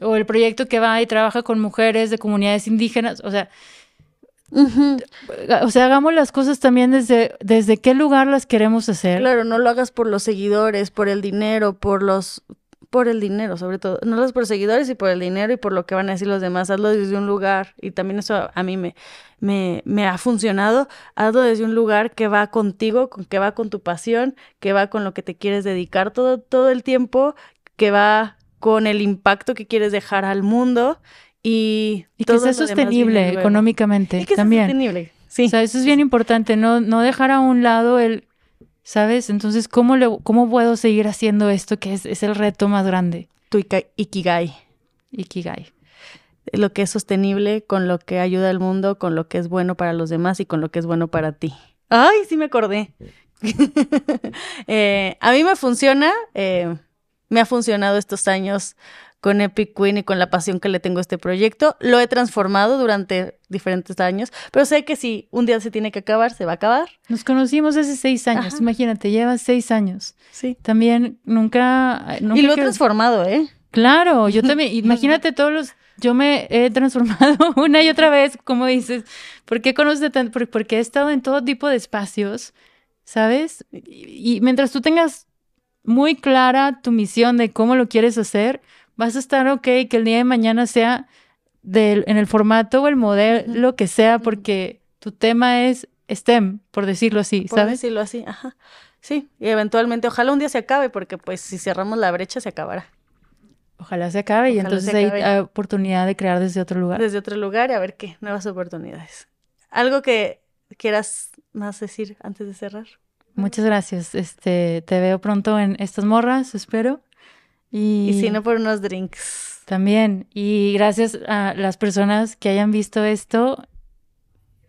o el proyecto que va y trabaja con mujeres de comunidades indígenas. O sea, hagamos las cosas también desde qué lugar las queremos hacer. Claro, no lo hagas por los seguidores, por el dinero, por el dinero, sobre todo. No los por seguidores y por el dinero y por lo que van a decir los demás. Hazlo desde un lugar, y también eso a mí me ha funcionado. Hazlo desde un lugar que va contigo, que va con tu pasión, que va con lo que te quieres dedicar todo el tiempo, que va con el impacto que quieres dejar al mundo y que sea sostenible económicamente. Y que también sea sostenible, sí. O sea, eso es bien importante, no dejar a un lado ¿sabes? Entonces, ¿cómo puedo seguir haciendo esto que es el reto más grande? Tu Ikigai. Ikigai. Lo que es sostenible, con lo que ayuda al mundo, con lo que es bueno para los demás y con lo que es bueno para ti. ¡Ay, sí me acordé! A mí me funciona, me ha funcionado estos años con Epic Queen y con la pasión que le tengo a este proyecto. Lo he transformado durante diferentes años, pero sé que si un día se tiene que acabar, se va a acabar. Nos conocimos hace 6 años, Ajá. Imagínate, llevas 6 años. Sí. También nunca y lo he transformado, ¿eh? Claro, yo también, imagínate yo me he transformado una y otra vez, como dices, porque he estado en todo tipo de espacios, ¿sabes? Y mientras tú tengas muy clara tu misión de cómo lo quieres hacer, vas a estar ok que el día de mañana sea en el formato o el modelo que sea, porque tu tema es STEM, por decirlo así, ¿sabes? Por decirlo así, ajá. Sí, y eventualmente, ojalá un día se acabe, porque pues si cerramos la brecha se acabará. Ojalá se acabe y entonces hay oportunidad de crear desde otro lugar. Desde otro lugar y a ver qué, nuevas oportunidades. ¿Algo que quieras más decir antes de cerrar? Muchas gracias. Te veo pronto en Estas Morras, espero. Y si no, por unos drinks. También. Y gracias a las personas que hayan visto esto.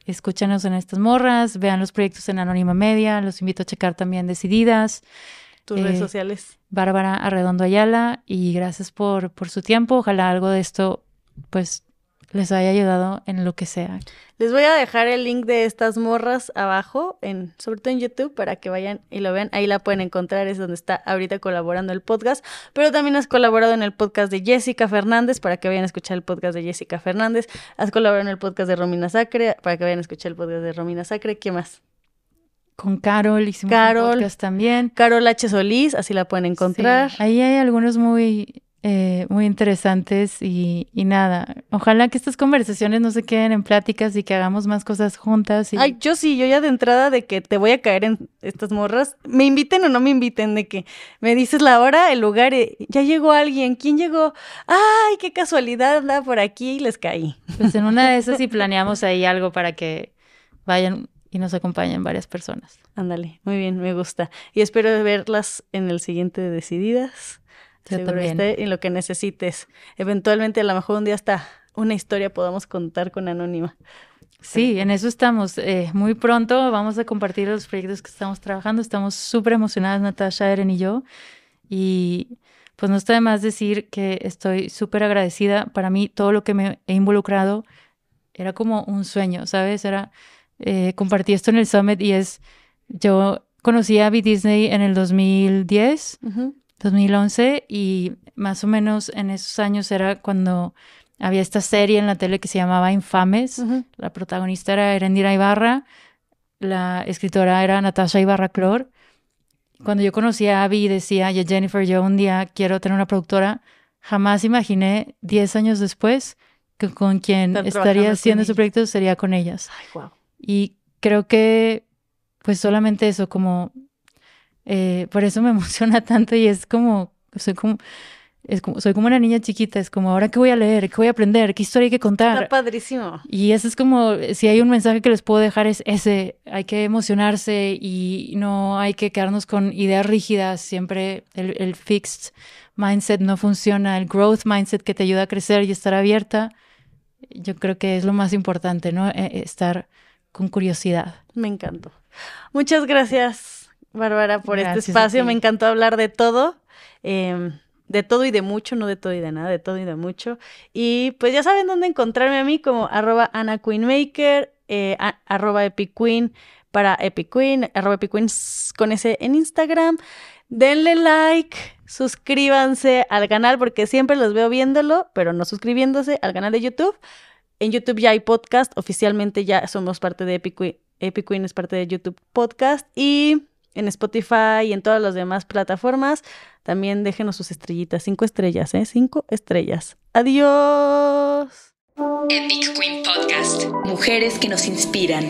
Escúchanos en Estas Morras, vean los proyectos en Anónima Media. Los invito a checar también Decididas. Tus redes sociales. Bárbara Arredondo Ayala. Y gracias por su tiempo. Ojalá algo de esto, pues, les haya ayudado en lo que sea. Les voy a dejar el link de Estas Morras abajo, sobre todo en YouTube, para que vayan y lo vean. Ahí la pueden encontrar, es donde está ahorita colaborando el podcast. Pero también has colaborado en el podcast de Jessica Fernández, para que vayan a escuchar el podcast de Jessica Fernández. Has colaborado en el podcast de Romina Sacre, para que vayan a escuchar el podcast de Romina Sacre. ¿Qué más? Con Carol hicimos un podcast también. Carol H. Solís, así la pueden encontrar. Sí, ahí hay algunos muy interesantes y nada. Ojalá que estas conversaciones no se queden en pláticas y que hagamos más cosas juntas. Ay, yo ya de entrada de que te voy a caer en Estas Morras, me inviten o no me inviten, de que me dices la hora, el lugar, ya llegó alguien, ¿quién llegó? Ay, qué casualidad, anda por aquí y les caí. Pues en una de esas sí planeamos ahí algo para que vayan y nos acompañen varias personas. Ándale, muy bien, me gusta. Y espero verlas en el siguiente de Decididas. Yo seguro también. esté en lo que necesites. Eventualmente, a lo mejor un día hasta una historia podamos contar con Anónima. Sí, en eso estamos. Muy pronto vamos a compartir los proyectos que estamos trabajando. Estamos súper emocionadas, Natasha, Eren y yo. Y pues no está de más decir que estoy súper agradecida. Para mí, todo lo que me he involucrado era como un sueño, ¿sabes? Compartí esto en el Summit y yo conocí a Abby Disney en el 2010, 2011, y más o menos en esos años era cuando había esta serie en la tele que se llamaba Infames. La protagonista era Erendira Ibarra, la escritora era Natasha Ibarra Clor. Cuando yo conocí a Abby y decía, y a Jennifer, yo un día quiero tener una productora, jamás imaginé 10 años después que con quien estaría haciendo ese proyecto sería con ellas. Ay, wow. Y creo que pues solamente eso, como por eso me emociona tanto y soy como una niña chiquita, es como ahora qué voy a leer, qué voy a aprender, qué historia hay que contar. Está padrísimo. Y eso es como, si hay un mensaje que les puedo dejar es ese, hay que emocionarse y no hay que quedarnos con ideas rígidas, siempre el fixed mindset no funciona, el growth mindset que te ayuda a crecer y estar abierta, yo creo que es lo más importante, ¿no? Estar con curiosidad. Me encantó. Muchas gracias, Bárbara, por este espacio. Me encantó hablar de todo y de mucho, no de todo y de nada, de todo y de mucho. Y pues ya saben dónde encontrarme a mí, como @AnaQueenMaker, @EpicQueen para Epic Queen, @EpicQueen con ese en Instagram. Denle like, suscríbanse al canal porque siempre los veo viéndolo, pero no suscribiéndose al canal de YouTube. En YouTube ya hay podcast, oficialmente ya somos parte de Epic Queen. Epic Queen es parte de YouTube Podcast y en Spotify y en todas las demás plataformas. También déjenos sus estrellitas, 5 estrellas, 5 estrellas. ¡Adiós! Epic Queen Podcast. Mujeres que nos inspiran.